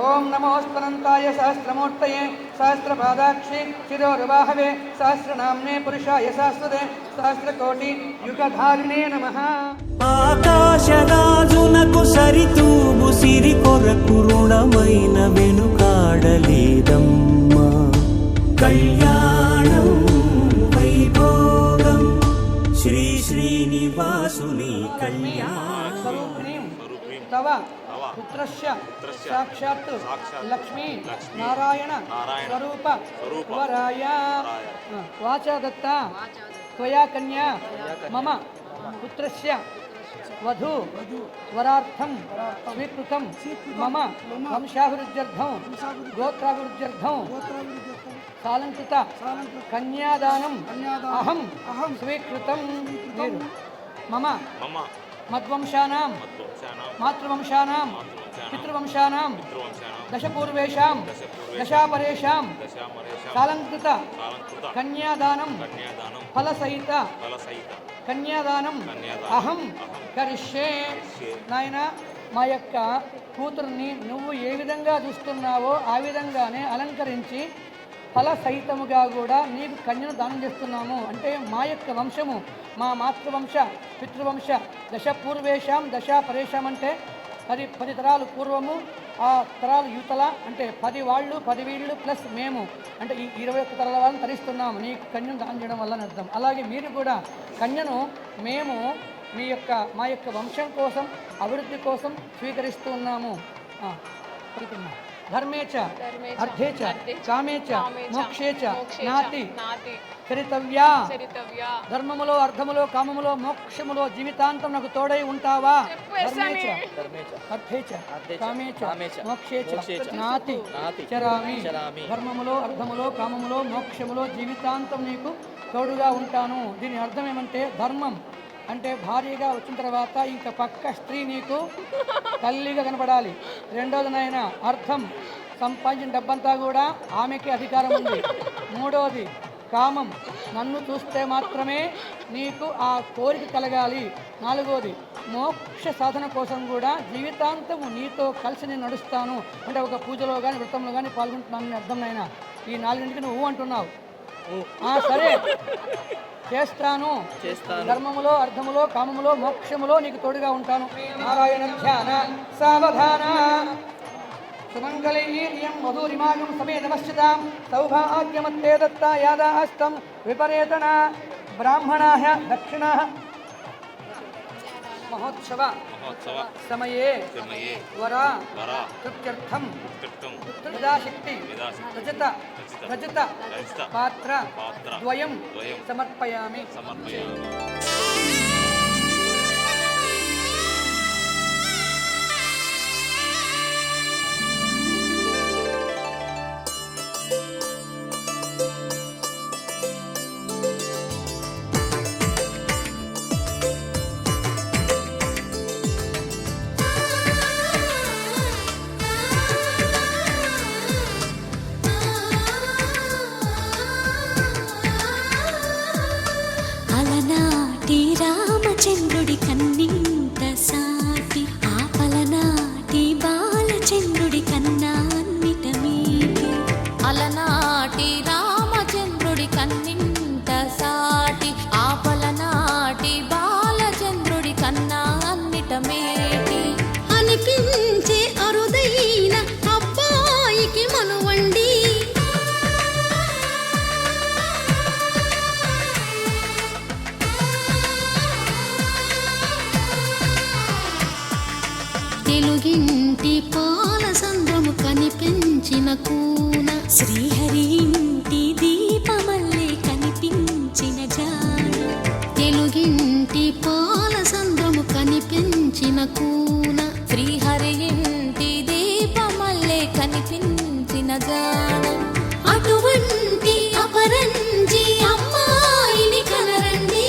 ఓం నమోస్పనంతాయ సహస్రమూర్తయే సహస్రపాదాక్షి శిరోరువాహవే సహస్రనామ్నే పురుషాయ శాశ్వతే సహస్రకోటి యుగధారిణే నమః. ఆకాశరాజునకు సరితూబు సిరి కొరకు రుణమైన వెనుకాడలేదమ్మా. కళ్యాణం వైభోగం శ్రీ శ్రీనివాసుని కళ్యాణ స్వరూపిణీం తవ పుత్రస్య సాక్షాత్ లక్ష్మీ నారాయణ స్వరూప వరాయ వాచా దత్త త్వయా కన్యా మమ పుత్రస్య వధూ వరార్థం స్వీకృతం మమ వంశాభివృద్ధ్యర్థం గోత్రాభివృద్ధ్యర్థం సాలంకృత కన్యాదానం అహం స్వీకృతం. మీరు మమ మద్వంశానాం మాతృవంశానాం పితృవంశానాం దశపూర్వేషాం దశాపరేషాం సాలంకృత కన్యాదానం ఫలసహిత కన్యాదానం అహం కరిష్యే. నాయన మా యొక్క కూతుర్ని నువ్వు ఏ విధంగా చూస్తున్నావో ఆ విధంగానే అలంకరించి ఫల సహితముగా కూడా నీకు కన్యను దానం చేస్తున్నాము. అంటే మా యొక్క వంశము మా మాతృవంశ పితృవంశ దశ పూర్వేషాం దశ పరేషాం అంటే 10 తరాలు పూర్వము, ఆ తరాలు యువతల అంటే 10 వాళ్ళు 10 వీళ్ళు ప్లస్ మేము అంటే ఈ 21 తరాల వాళ్ళని తరిస్తున్నాము నీకు కన్యను దానం చేయడం వల్ల అర్థం. అలాగే మీరు కూడా కన్యను మేము మా యొక్క వంశం కోసం అభివృద్ధి కోసం స్వీకరిస్తూ ఉన్నాము. ధర్మే చ అర్థే చ కామే చ మోక్షే చ నాతి చరితవ్యా. ధర్మములో అర్థములో కామములో మోక్షములో జీవితాంతం నాకు తోడై ఉంటావా? ధర్మే చ అర్థే చ కామే చ మోక్షే చ నాతి చరామి. ధర్మములో అర్థములో కామములో మోక్షములో జీవితాంతం నీకు తోడుగా ఉంటాను. దీని అర్థం ఏమంటే ధర్మం అంటే భార్యగా వచ్చిన తర్వాత ఇంకా పక్క స్త్రీ నీకు తల్లిగా కనపడాలి. రెండోది నాయన అర్థం సంపాదించిన డబ్బంతా కూడా ఆమెకి అధికారం ఉంది. మూడవది కామం నన్ను చూస్తే మాత్రమే నీకు ఆ కోరిక కలగాలి. నాలుగోది మోక్ష సాధన కోసం కూడా జీవితాంతము నీతో కలిసి నేను నడుస్తాను అంటే ఒక పూజలో కానీ వ్రతంలో కానీ పాల్గొంటున్నాను అర్థం నాయన. ఈ 4 నువ్వు అంటున్నావు సరే చేస్తాను. ధర్మములో అర్థములో కామములో మోక్షములో నీకు తోడుగా ఉంటాను. నారాయణ ధ్యాన సావధాన సుమంగళీర్యం మధురిమాగం సమేతమశ్చితాం సౌభాగ్యమత్తే దత్తా యాదాస్తం విపరేతన బ్రాహ్మణాః దక్షిణాః మహోత్సవ సమయే వరా తృప్త్యర్థం పుత్రదాశక్తి రజత పాత్ర ద్వయం సమర్పయామి. అలనాటి రామచంద్రుడి కన్నింత సాటి ఆపలనాటి బాలచంద్రుడి కన్నా అన్నిట మీటి. అలనాటి రామచంద్రుడి కన్నింత సాటి ఆపలనాటి బాలచంద్రుడి కన్నా అన్నిట మేటి. అనిపించే అరుదైన అబ్బాయికి మనువండి తెలుగింటి పాల సంద్రము కనిపించిన కూన శ్రీహరి ఇంటి దీపమల్లే కనిపించిన జాన. తెలుగింటి పాల సంద్రము కనిపించిన కూన శ్రీహరి ఇంటి దీపమల్లే కనిపించిన జాన. అటువంటి అపరంజి అమ్మాయిని కనరండి.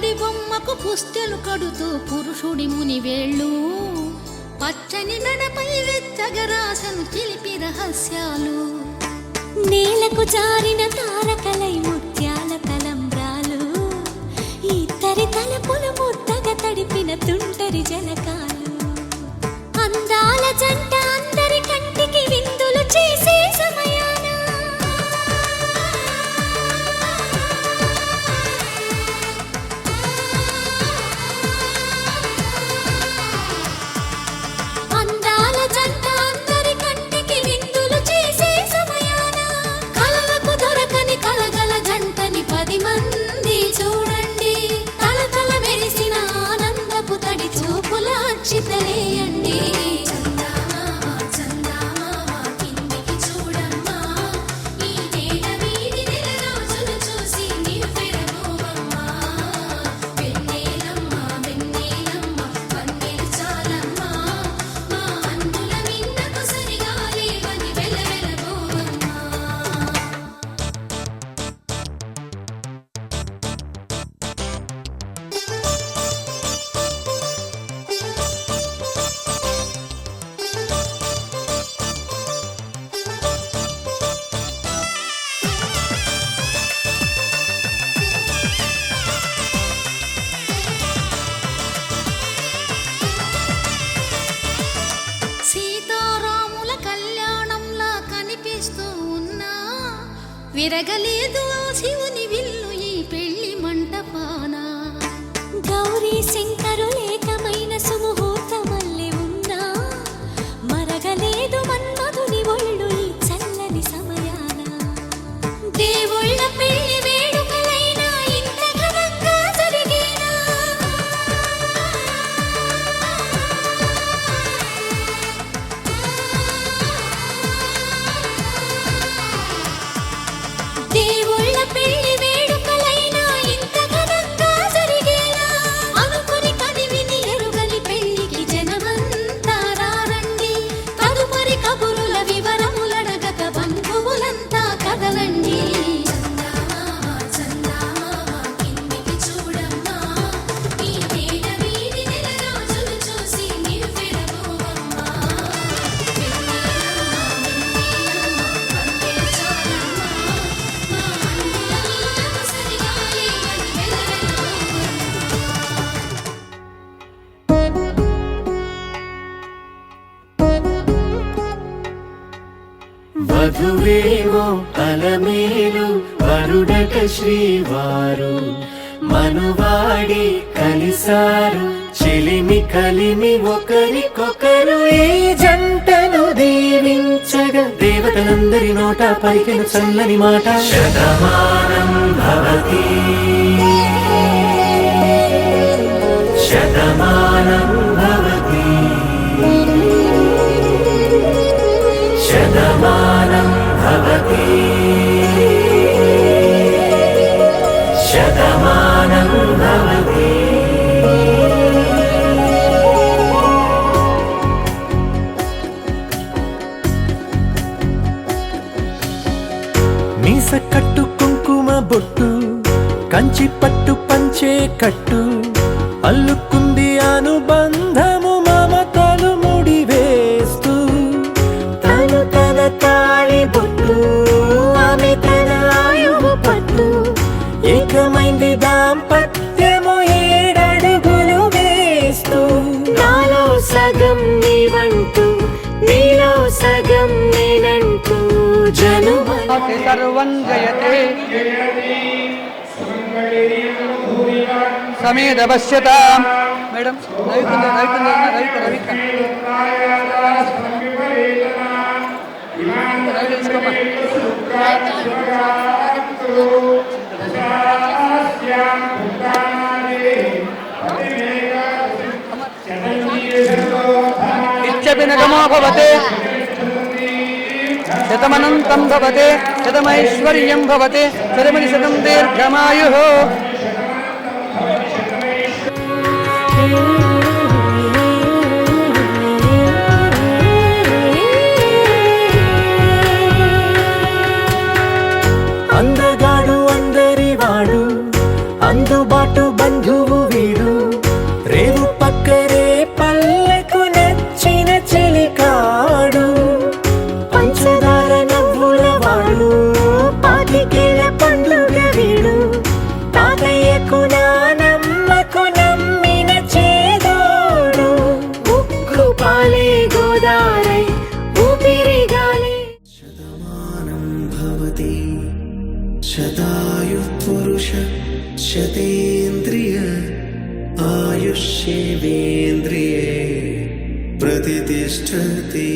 పుత్తడి బొమ్మకు పుస్తెలు కడుతూ పురుషుడి ముని వేళ్ళు పచ్చని మెడపై వెచ్చగరాసను చిలిపి రహస్యాలు నేలకు జారిన తారకలై ముత్యాల తలంబ్రాలు ఇద్దరి తలపులు ముద్దగా తడిపిన తుంటరి జలకాలు అందాల జంట అందరి కంటికి విందులు చేసే సమయాన అందాల జంట అందరి కంటికి విందులు చేసే సమయాన కలలకు దొరకని కలగల జంటని 10 మంది చూడండి తలతల మెరిసిన ఆనందపు తడి చూపుల అక్షితలేయండి సీతారాముల కళ్యాణంలా కనిపిస్తూ ఉన్నా విరగలేదు ఆ శివుని విల్లు ఈ పెళ్లి మంటపాన గౌరీ శంకరులేకమైన సుముహూర్తమల్లె ఉన్నా మరగలేదు మన్మధుని ఒళ్ళు ఈ చల్లని సమయాన దేవుళ్ళ పెళ్లి వేడుకలైనా ఇంత ఘనంగా జరిగేనా దేవుళ్ళ పెళ్లి వేడుకలైనా ఇంత ఘనంగా జరిగేనా అనుకుని కనివిని ఎరుగని పెళ్లికి జనమంతా రారండి తదుపరి కబురుల వివరములడగక బంధువులంతా కదలండి కిందికి చూడమ్మా ఈ వేడ వీధి నెల రోజులు చూసి నివ్వెరపోవమ్మా వధువేమో అలమేలు వరుడట శ్రీవారు మనువాడి కలిసారు చెలిమి కలిమి ఒకరికొకరు ఈ జంటను దీవించగా దేవతలందరి నోట పలికిన చల్లని మాట శతమానం భవతి శతమానం భవతి శతమానం భవతి శతమానం భవతి మీస కట్టు కుంకుమ బొట్టు కంచి పట్టు పంచే కట్టు అల్లుకుంది అనుబంధము మమతలు ముడివేస్తూ తను తన తాళి బొట్టు ఆమె తన ఆయువు పట్టు ఏకమైంది దాంపత్యము 7 అడుగులు వేస్తూ నాలో సగం నీవంటూ నీలో సగం నేనంటూ జనుమని సర్వం జయతే సమేత పశ్యత మేడం రవి తీసుకోమా ఇచ్చపినగమో భవతే శతమనంతం భవతే శతమైశ్వర్యం భవతే శతమని శతం దీర్ఘమాయుః అందగాడు అందరి వాడు అందుబాటు బంధు శతాయు పురుష శతేంద్రియ ఆయుష్యేవేంద్రియే ప్రతిష్టతి.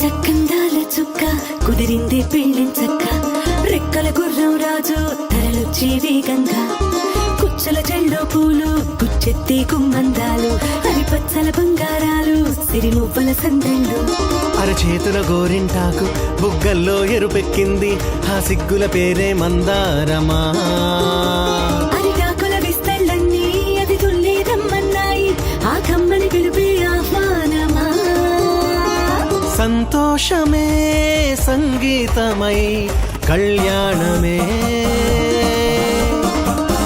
చక్కందాల చుక్క కుదిరింది పెళ్ళించక్క, రెక్కల గుర్రం రాజు తరలొచ్చి వేగంగా, కుచ్చల చెల్లో పూలు గుచ్చెత్తి కుమ్మందాలు, హరిపచ్చల బంగారాలు సిరిమువ్వల సందళ్ళు. అరచేతుల గోరింటాకు బుగ్గల్లో ఎరుపెక్కింది, ఆ సిగ్గుల పేరే మందారమా. అరిటాకుల విస్తళ్ళన్నీ అది తుల్లి రమ్మన్నాయి, ఆ కమ్మని పిలిపే ఆహ్వానమా. సంతోషమే సంగీతమై కళ్యాణమే,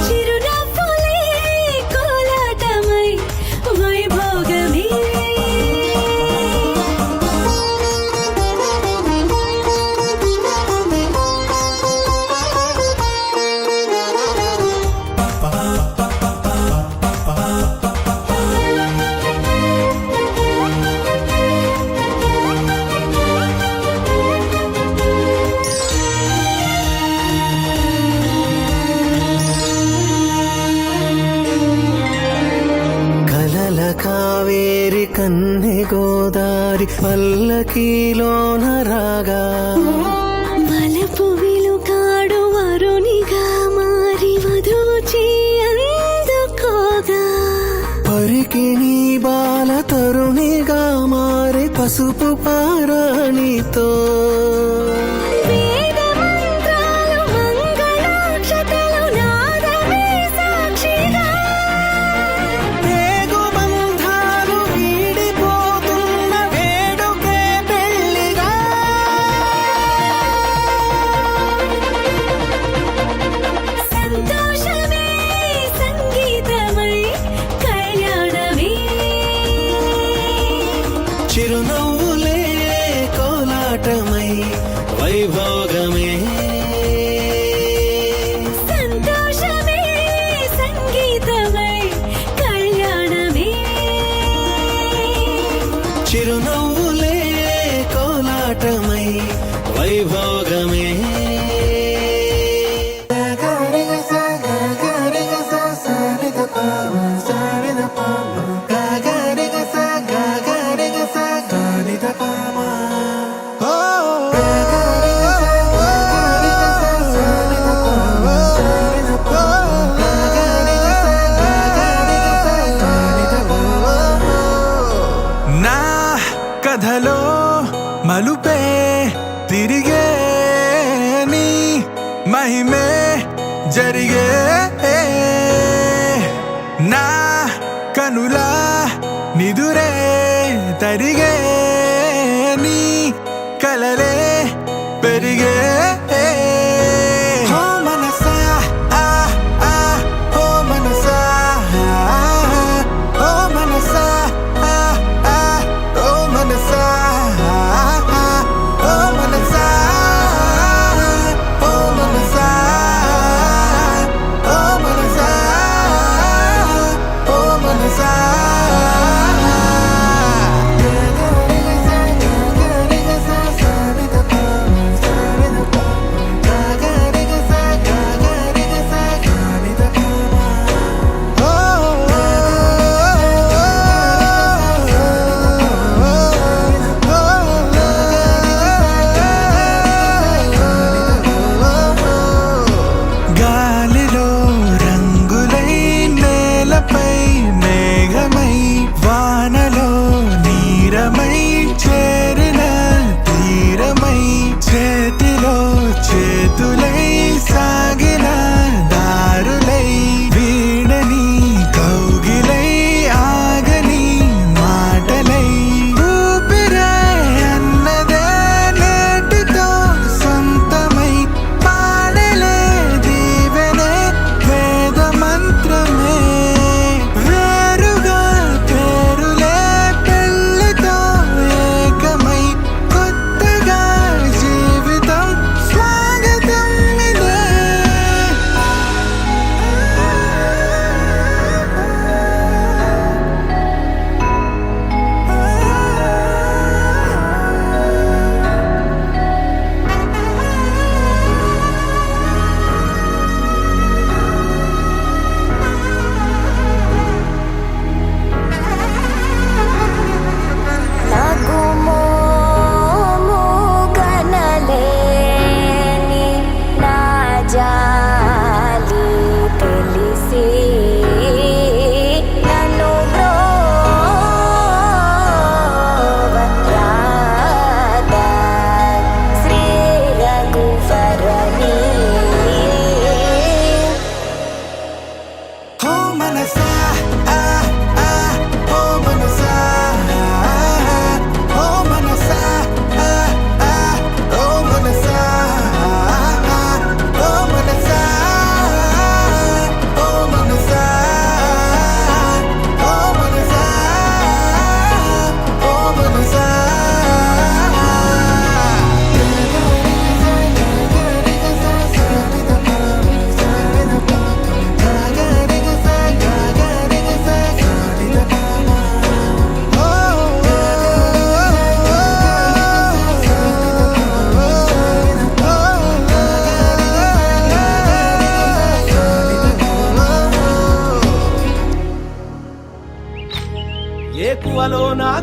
చిరునవ్వులే కోలాటమై వైభోగమే. కలల కావేరి కన్నె గోదారి పల్లకీలోన రాగా, మలపు విలుకాడు వరునిగా మారి వధూచి అందుకోగా, పరికిణి బాల తరుణిగా మారి పసుపు పారాణితో, వేద మంత్రాలు మంగళాక్షతలు నాదమే సాక్షిగా, పేగు బంధాలు వీడిపోతున్న వేడుకే పెళ్లిగా. సంతోషమే సంగీతమై కళ్యాణమే. చిరునవ్వులే కోలాటమై వైభోగమే, సంతోషమే సంగీతమై కళ్యాణమే. చిరునవ్వులే కోలాటమై వైభోగమే. నా కథలో మలుపే తిరిగే నీ మహిమే జరిగే, నా కనులా నిదురే తరిగే, నీ కలలే పెరిగే. ఓ మనసా ఆ ఆ, ఓ మనసా ఆ, ఓ మనసా ఆ ఆ, ఓ మనసా ఆ ఆ, ఓ మనసా ఓ మనసా ఓ మనసా ఓ మనసా.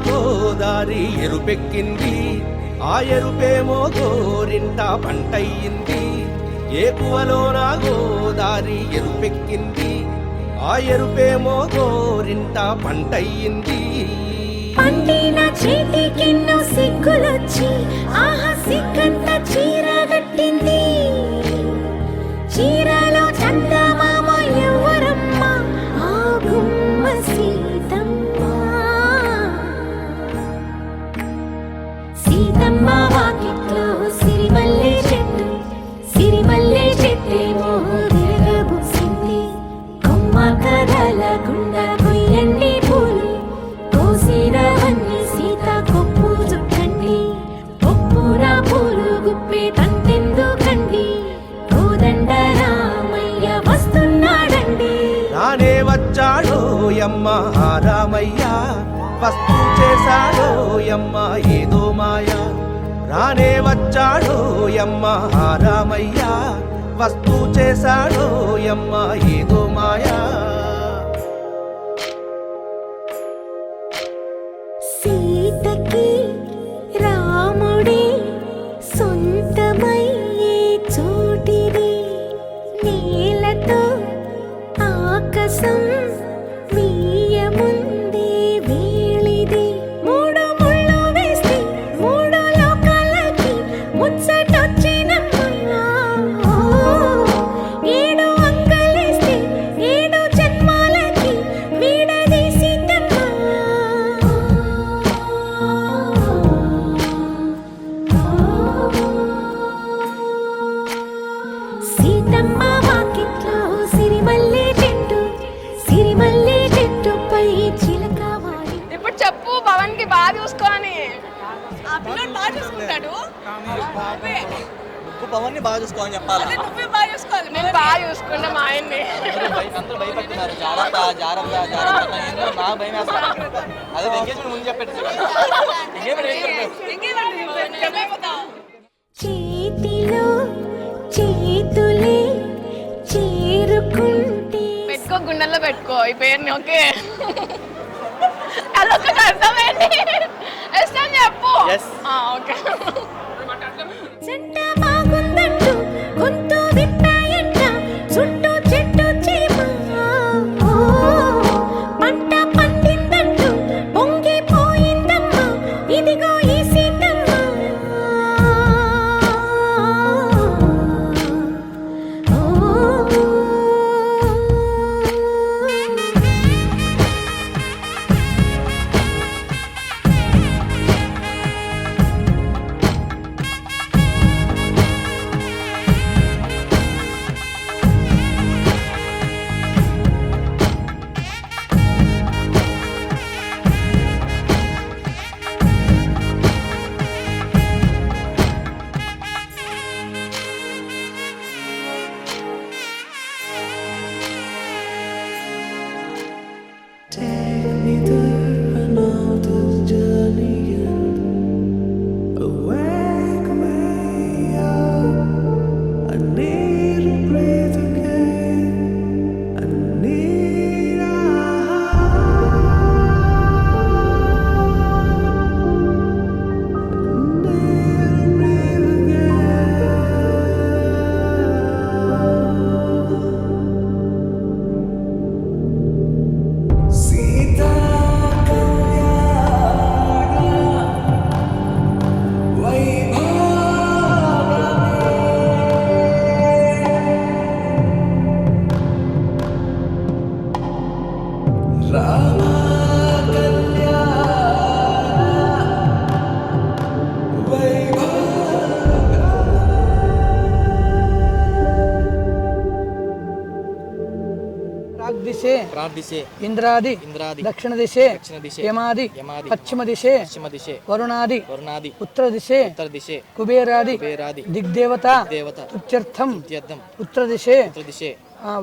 గోదారి ఎరుపెక్కింది, ఆ ఎరుపేమో గోరింట పంటయ్యింది. ఏకువలోన గోదారి ఎరుపెక్కింది, ఆ ఎరుపేమో గోరింట పంటయ్యింది. పండిన చేతికెన్నో సిగ్గులొచ్చి ఆహా సిగ్గంత చీర కట్టింది. చీరలో చందమామ ఎవరమ్మ, ఆ గుమ్మ సీతమ్మ. సీతమ్మ వాకిట్లో సిరిమల్లె చెట్టు, సిరిమల్లె చెట్టేమో విరగబూసింది. కొమ్మ కదలకుండా కొయ్యండి పూలు, కోసినవన్నీ సీత కొప్పు చుట్టండి. కొప్పున పూలు గుప్పే తంతెందుకండి, కోదండ రామయ్య వస్తున్నాడండి. రానే వచ్చాడో యమ్మ రామయ్య, వస్తూ చేశాడో యమ్మ ఏదో మాయ. రానే వచ్చాడో యమ్మ రామయ్య, వస్తూ చేశాడో యమ్మ ఏదో మాయా. సీతకి రాముడే సొంతమయ్యే చోటిది. నేలతో ఆకాశం వీయముందే వేళిది. మూడు ముళ్ళు వేస్తే మూడు లోకాలకి ముచ్చటొచ్చినమ్మా. ఏడు అంగలేస్తే ఏడు జన్మాలకి వీడదీసి సీతమ్మ వాకిట్లో సిరిమల్లె చెట్టు, సిరిమల్లె చెట్టుపై చిలక వాలి. ఇప్పుడు చెప్పు పవన్ కి బాగా చూసుకోని. ఆ పిల్లడు బాగా చూసుకుంటాడు. పవన్ ని బాగా చూసుకోని చెప్పాలి. నువ్వే బాగా చూసుకోవాలి. నేను బాగా చూసుకున్నా మా ఆయన్ని. అందరూ భయపడుతున్నారు. జాగ్రత్త జాగ్రత్త జాగ్రత్త. నాకు భయం వేస్తా. అదే ఎంగేజ్మెంట్ ముందు చెప్పేది. చేతిలో చేతులే చేరుకుంటే పెట్టుకో, గుండెల్లో పెట్టుకో ఈ పేరుని. ఓకే అదొకటి అర్థమైంది. ఇష్టం చెప్పు. ఓకే. చెట్ట బాగుందంటూ గొంతు విప్పాయంట, చుట్టూ చెట్టు చీమ. పంట పండిందంటూ పొంగిపోయిందమ్మా, ఇదిగో ఈ Seethamma. Take me there, I know this journey ends. Wake me up, I need to breathe again. I need a Sita ప్రాగ్దిశే ప్రార్థిసే ఇంద్రాది ఇంద్రాది దక్షిణ దిశే దక్షిణ దిశే యమాది యమాది పశ్చిమ దిశే పశ్చిమ దిశే వరుణాది వరుణాది ఉత్తర దిశే ఉత్తర దిశే కుబేరాది కుబేరాది దిగ్దేవత దేవత తుత్యర్థం తుత్యర్థం ఉత్తర దిశే ఉత్తర దిశే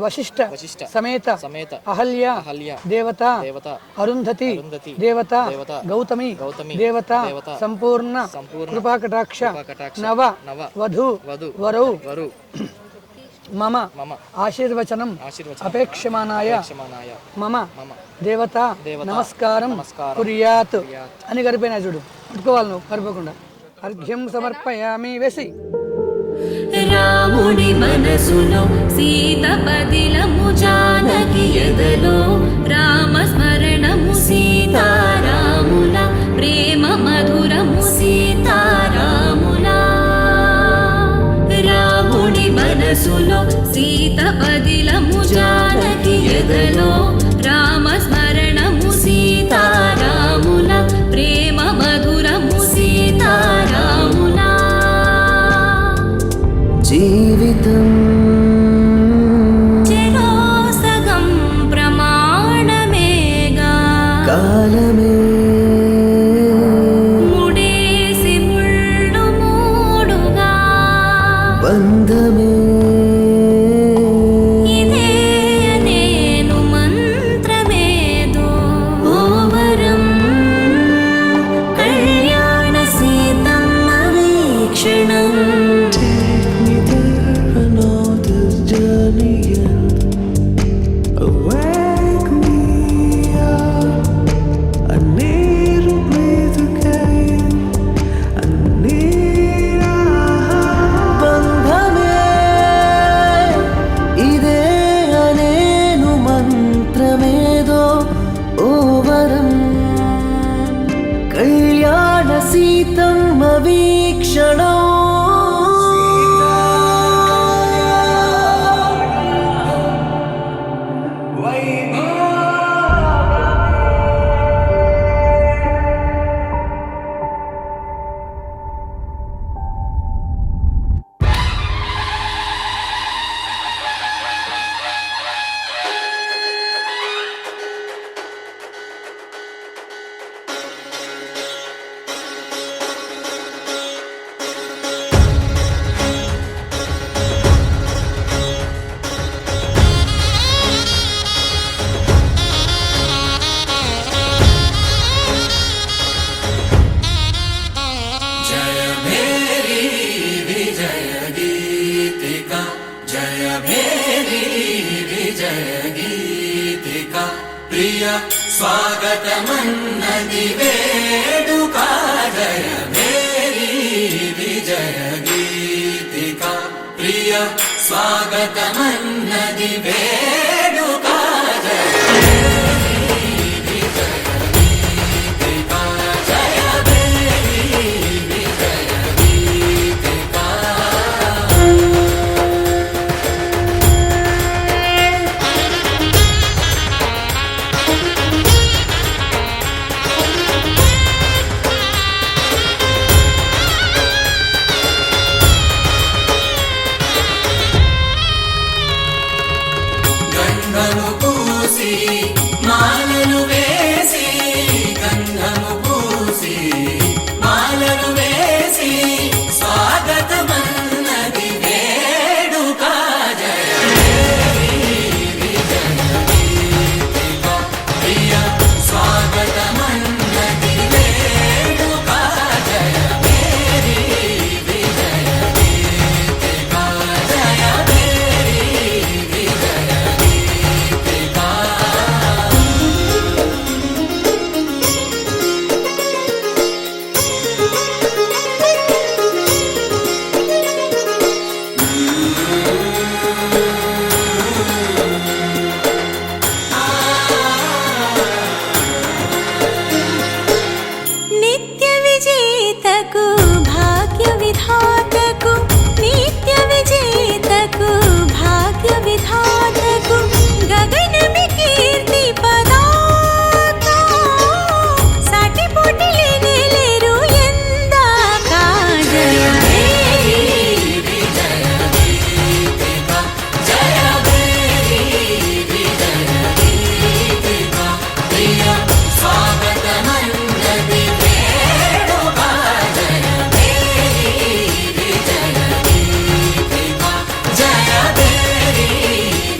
వశిష్ఠ వశిష్ఠ సమేత సమేత అహల్య అహల్య దేవత దేవత అరుంధతి అరుంధతి దేవత దేవత గౌతమి గౌతమి దేవత దేవత సంపూర్ణ సంపూర్ణ కృపాకటాక్ష కృపాకటాక్ష నవ నవ వధు వధు వరౌ వరు మమ ఆశీర్వచనం అపేక్షమానాయ మమ దేవత నమస్కారం కుర్యాత్ అని గడిపోయినా చూడు, పట్టుకోవాలి నువ్వు కరిపోకుండా. అర్ఘ్యం సమర్పయామి వేసి. రాముని మనసులో సీత పదిలము జానకి ఎదలో రామ స్మరణము సీతారాముల ప్రేమ మధురము సీతారాముల. రాముని మనసులో సీత పదిలము జానకి ఎదలో రామ స్మరణము సీతారాముల ప్రేమ మధురము సీతారాముల. జీవితం చెరోసగం ప్రమాణమేగా కాలమే ముడేసి ముళ్ళు మూడుగా బంధమే ఇదే నేను మంత్రమేదో ఓ వరం కళ్యాణ సీతమ్మ వీక్షణం. కళ్యాణ సీతమ్మ వీక్షణం. స్వాగతమన్నది వేడుక జయ మేరీ విజయ గీతిక ప్రియ స్వాగతమన్నది వేడుక జయ మాలలు వేసి గంధము పూసి మాలలు వేసి స్వాగతమన్నది వేడుక జయ ప్రియ స్వాగతమన్నది వేడుక జయ మేరీ విజయ గీతిక జయ మేరీ విజయ గీతిక. నిత్య విజేతకు భాగ్య విధాతకు నిత్య విజేతకు భాగ్య విధాతకు గగనమి కీర్తి పదాక సాటి పోటీ లేరు ఎందాక జయ మేరీ విజయ గీతిక జయ మేరీ విజయ గీతిక ప్రియ స్వాగతమన్నది వేడుక జయ మేరీ విజయ గీతిక జయ మేరీ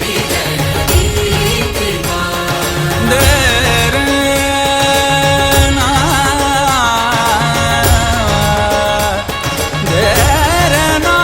విజయ గీతిక. దేరనా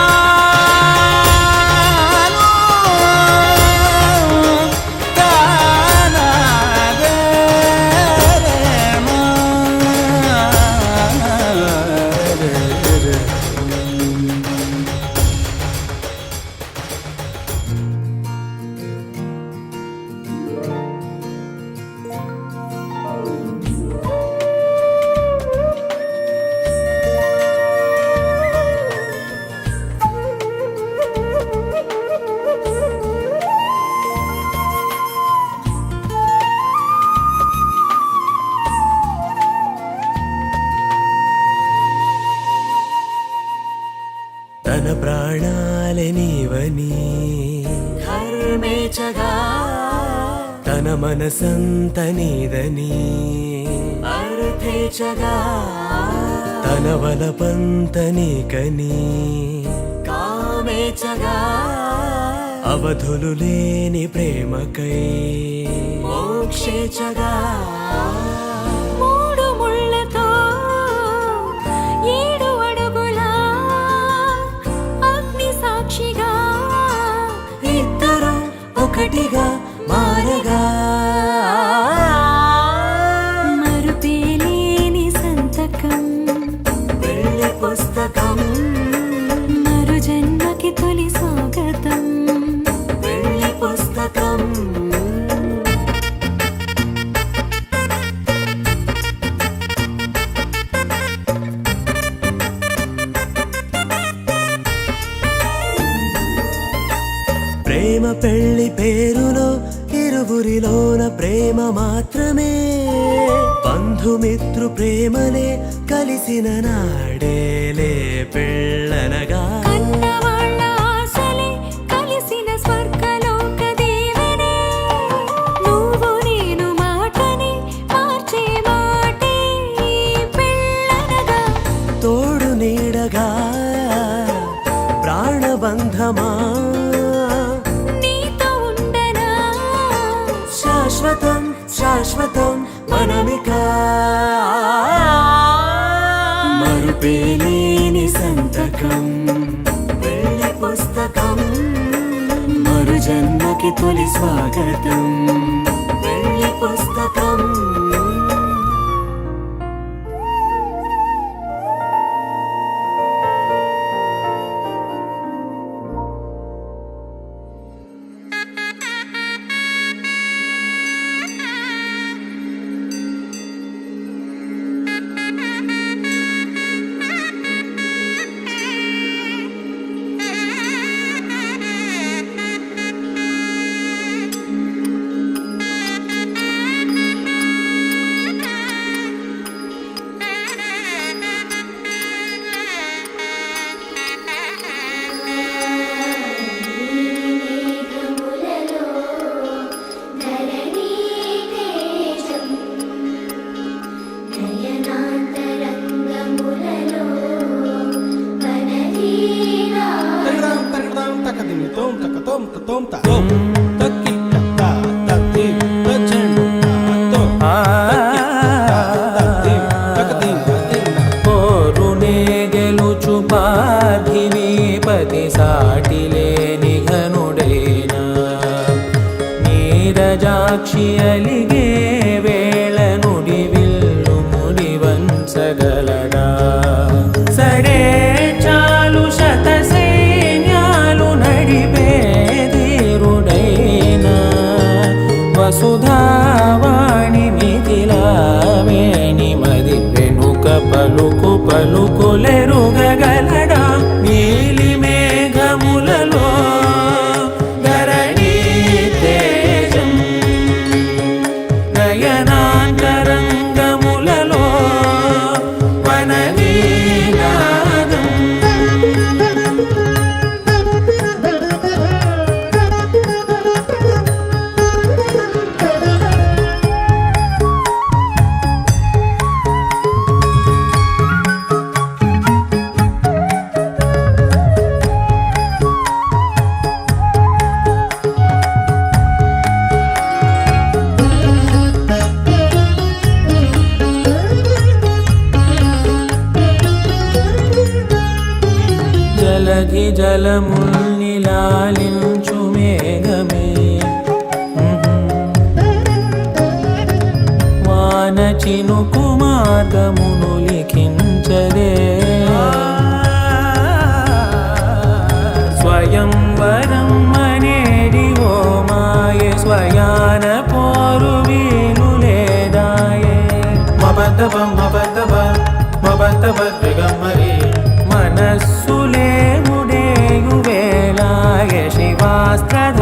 నడుమేచగా తన మనసంత నీదని అర్థేచగా తన వలపంత నీకని కామేచగా అవధులు లేని ప్రేమకై మోక్షేచగా మూడు ముళ్ళతో 7 అడుగుల అగ్ని సాక్షిగా ఇద్దరు ఒకటిగా మారగా మరుపేలేని సంతకం వెళ్ళి పుస్తకం మరు జన్మకి తొలి స్వాగతం వెళ్ళి పుస్తకం ప్రేమ పెళ్లి పేరులో ఇరువురిలోన ప్రేమ మాత్రమే బంధుమిత్రు ప్రేమలే కలిసిన నాడేలే పెళ్ళనగా కన్నవాళ్ళ ఆశలే కలిసిన స్వర్గలోక దేవనే నువ్వు నేను మాటని మార్చే మాటే పెళ్ళనగా తోడు నీడగా ప్రాణబంధమా నీతో ఉండనా శాశ్వతం శాశ్వతం మనమిక మరుపేలేని సంతకం వెళ్ళి పుస్తకం మరు జన్మకి తొలి స్వాగతం వెళ్ళి పుస్తకం పోరునే గెలుచు పార్థివీపతి సాటిలేని ఘనుడేనా నీరజాక్షి అలిగే వేళ నుడి విల్లు ముడి వంచగలడా సడే చాలు శత సైన్యాలు నడిపే ధీరుడైనా వసుధావాణి మిథిలావేణి మది వెనుక పలుకు పలుకులెరుగగలడా నీలి మేఘములలో ధరణీ తేజం నయనాంతరంగములలో వననీనాదం జలధి జలముల్నిలాలించు మేఘమే వాన చినుకు మార్గమును లిఖించదే స్వయంవరం అనేడి ఓ మాయే స్వయాన పోరు వీలు లేదాయే మబద్దబం మబద్దబ మబద్దబ దిగమ్మరి మనస్సులే ముడేయు వేళాయ శివాస్త్రధారణేల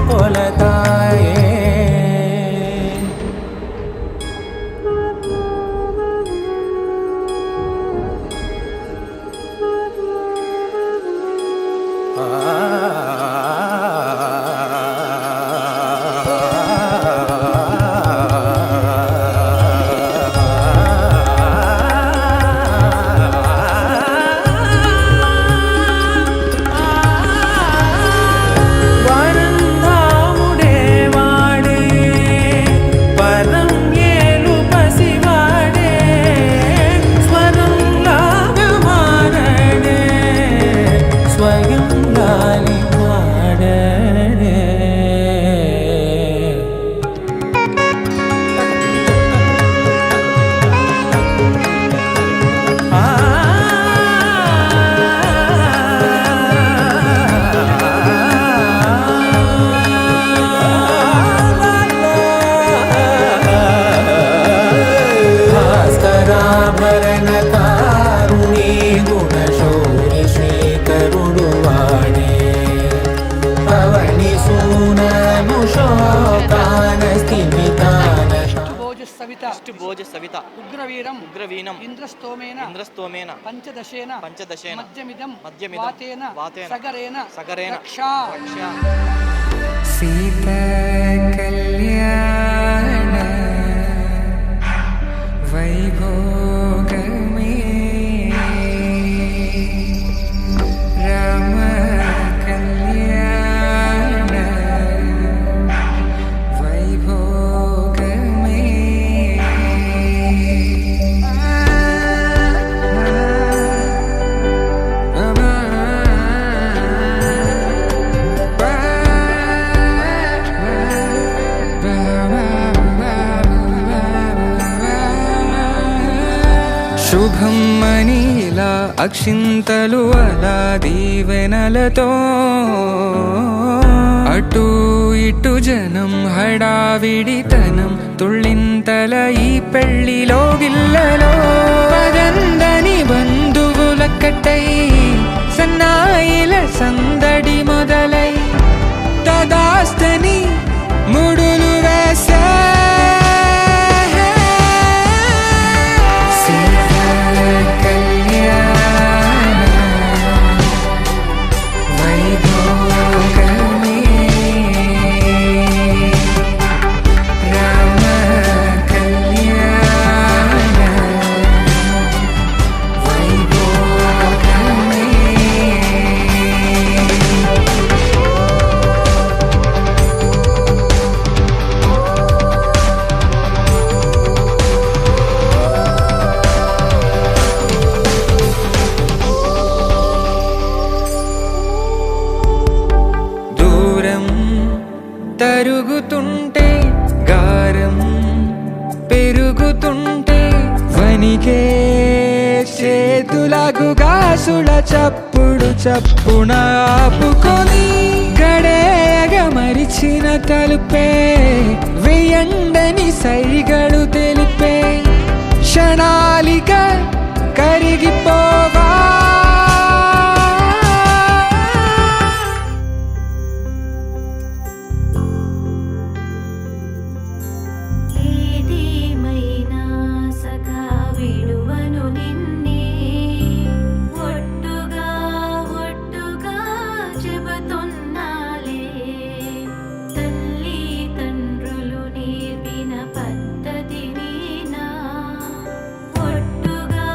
కొలతాయే ఆ శోకాన స్థిమితాన సవిత భోజ సవిత ఉగ్రవీరం ఉగ్రవీణం ఇంద్రస్తోమేన ఇంద్రస్తోమేన పంచదశేన మధ్యమిదం వాతేన సగరేణ రక్షా సీత కళ్యాణ వైభోగమే రామ కళ్యాణ వైభోగమే శుభం మనీలా అక్షింతలు అలా దీవెనలతో అటు ఇటు జనం హడావిడితనం తుళ్ళింతల ఈ పెళ్లిలో గిల్లలో పదందని బంధువుల కట్టై సన్నాయిల సందడి మొదలై తదాస్తని ముడులు వేసే తరుగుతుంటే గారం పెరుగుతుంటే వనికే చేతులకు గాసుల చప్పుడు చప్పున ఆపుకొని గడేయగ మరిచిన తలుపే వేయండని సైగడు తెలిపే క్షణాలిక కరిగిపోవా ఏదేమైనా సఖా విడువను నిన్నే ఒట్టుగా చెబుతున్నాలే తల్లి తండ్రులు నేర్పిన పద్ధతిని నా ఒట్టుగా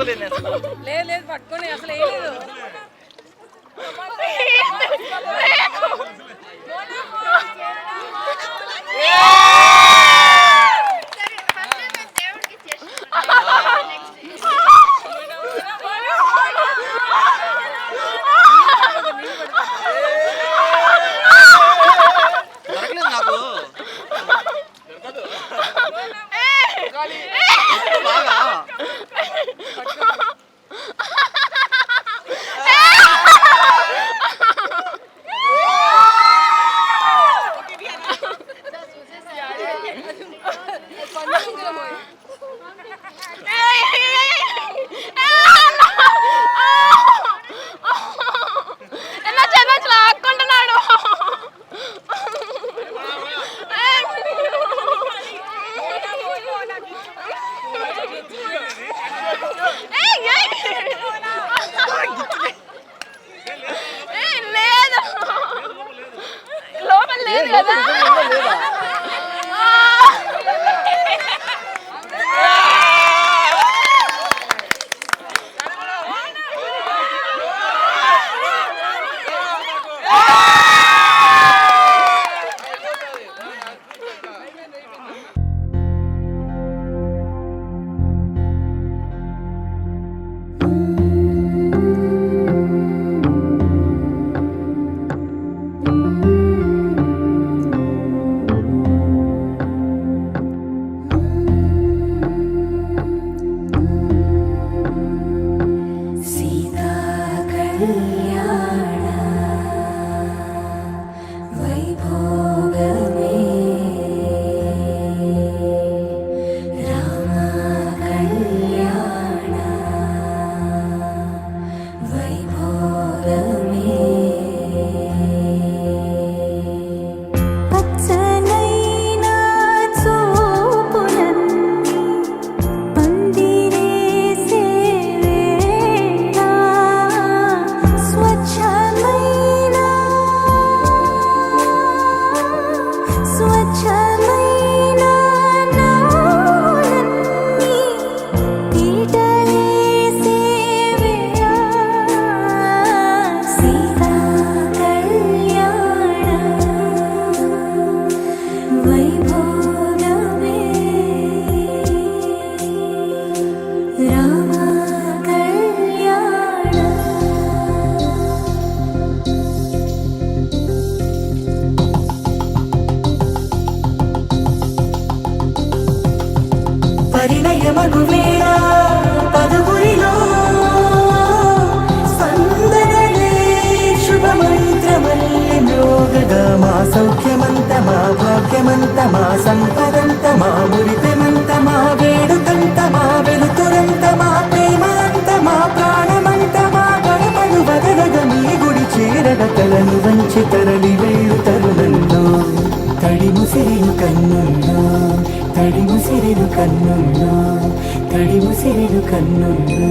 పట్టుకోలేదు నేను అసలు. లేదు పట్టుకొని అసలు ఏం లేదు. దొరకలేదు నాకు బాగా లాక్కుంటున్నాడు. లేదు లోపల లేదు కదా. సీతా కళ్యాణ వైభోగమే రామ కళ్యాణ వైభోగమే పచ్చనైనా చూపులన్నీ పందిరేసే వేళ స్వచ్ఛమైన నాలన్నీ పీటలేసే వేళ సీతా కళ్యాణ వైభోగమే రామ కళ్యాణ పరిణయమగు వేళ పదుగురిలో స్పందనలే శుభమంత్రమల్లి మ్రోగగా మా సౌఖ్యమంత మా భాగ్యమంత మా సంపదంత మా మురిపెమంత మా వేడుకంత మా వెలుతురంత మా ప్రేమంత మా ప్రాణమంత మా గడపను వదలగ మీ గుడి చేరగ తలను వంచి తరలి వెళ్ళు తరుణంలో తడి ముసిరిను కన్నుల్లో తడి ముసిరిను కన్నుల్లో తడి ముసిరిను కన్నుల్లో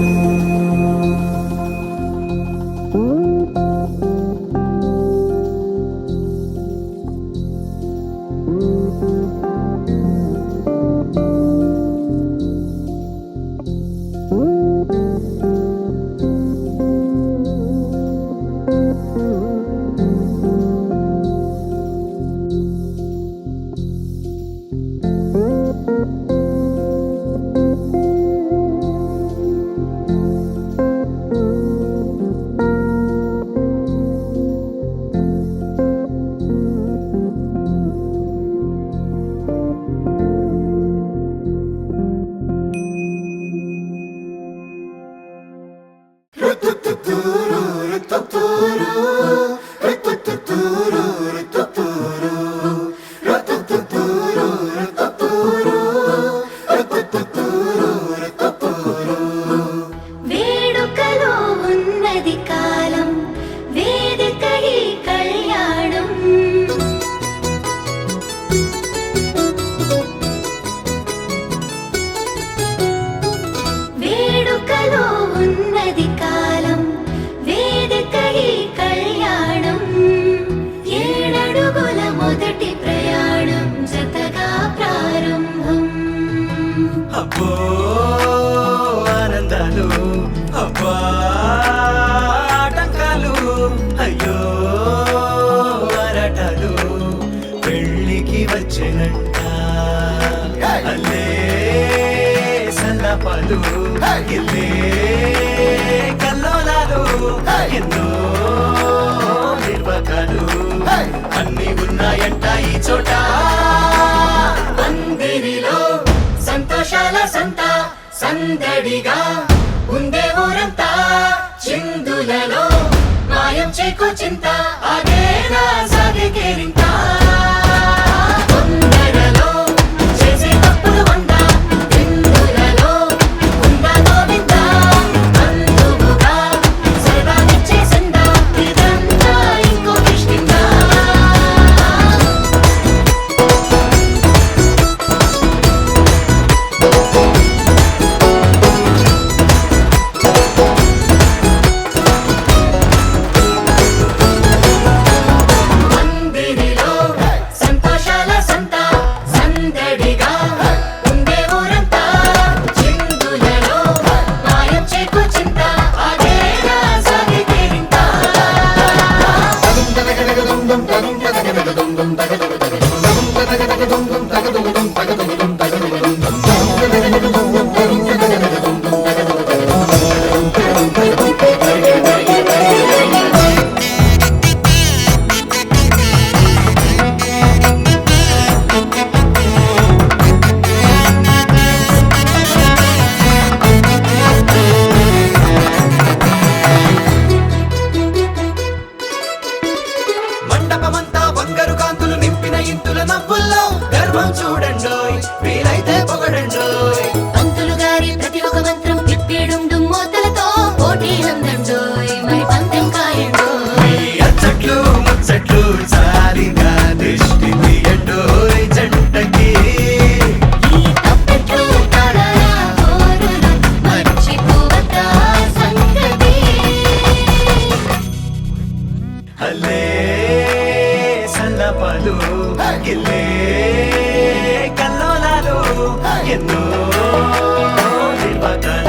వచ్చెనంట అల్లే సల్లపాలు ఇల్లే కల్లోలాలు ఎన్నో నిర్వకాలు అన్ని ఉన్నాయంట ఈ చోట పందిరిలో సంతోషాల సంత సందడిగా ఉందే ఊరంతా చిందులలో మాయం చేకో చింత అదేనా సాగే కేరింత తొందరలో చేసే తప్పులు వంద విందులలో ఉందా గోవింద అందుకుగా సర్వానిచ్చేసిందా ఇదంతా ఇంకో కిష్కిందా మందిరిలో సంతోషాల సంత సందడిగా ఉండే ఊరంతా చిందులలో మాయం చేకో చింత అదేనా సాగే కేరింత మండపమంతా బంగారు కాంతులు నింపిన ఇంతుల నవ్వుల్లో గర్వం చూడండోయ్ వీలైతే పొగడండోయ్ పంతులు గారి ప్రతి ఒక్క మంత్రం తిప్పిడుండు మోతలతో పోటీ అందండోయ్ మరి పందెం కాయండోయ్ ఈ అచ్చట్లు ముచ్చట్లు చాలిన దృష్టి తీయండోయ్ జంటకి ఈ తప్పెట్లు తాళాల హోరులు మర్చిపోవద్దా సంగతి అల్లే సల్లపాలు ఇల్లే కల్లోలాలు ఎన్నో నిర్వకాలు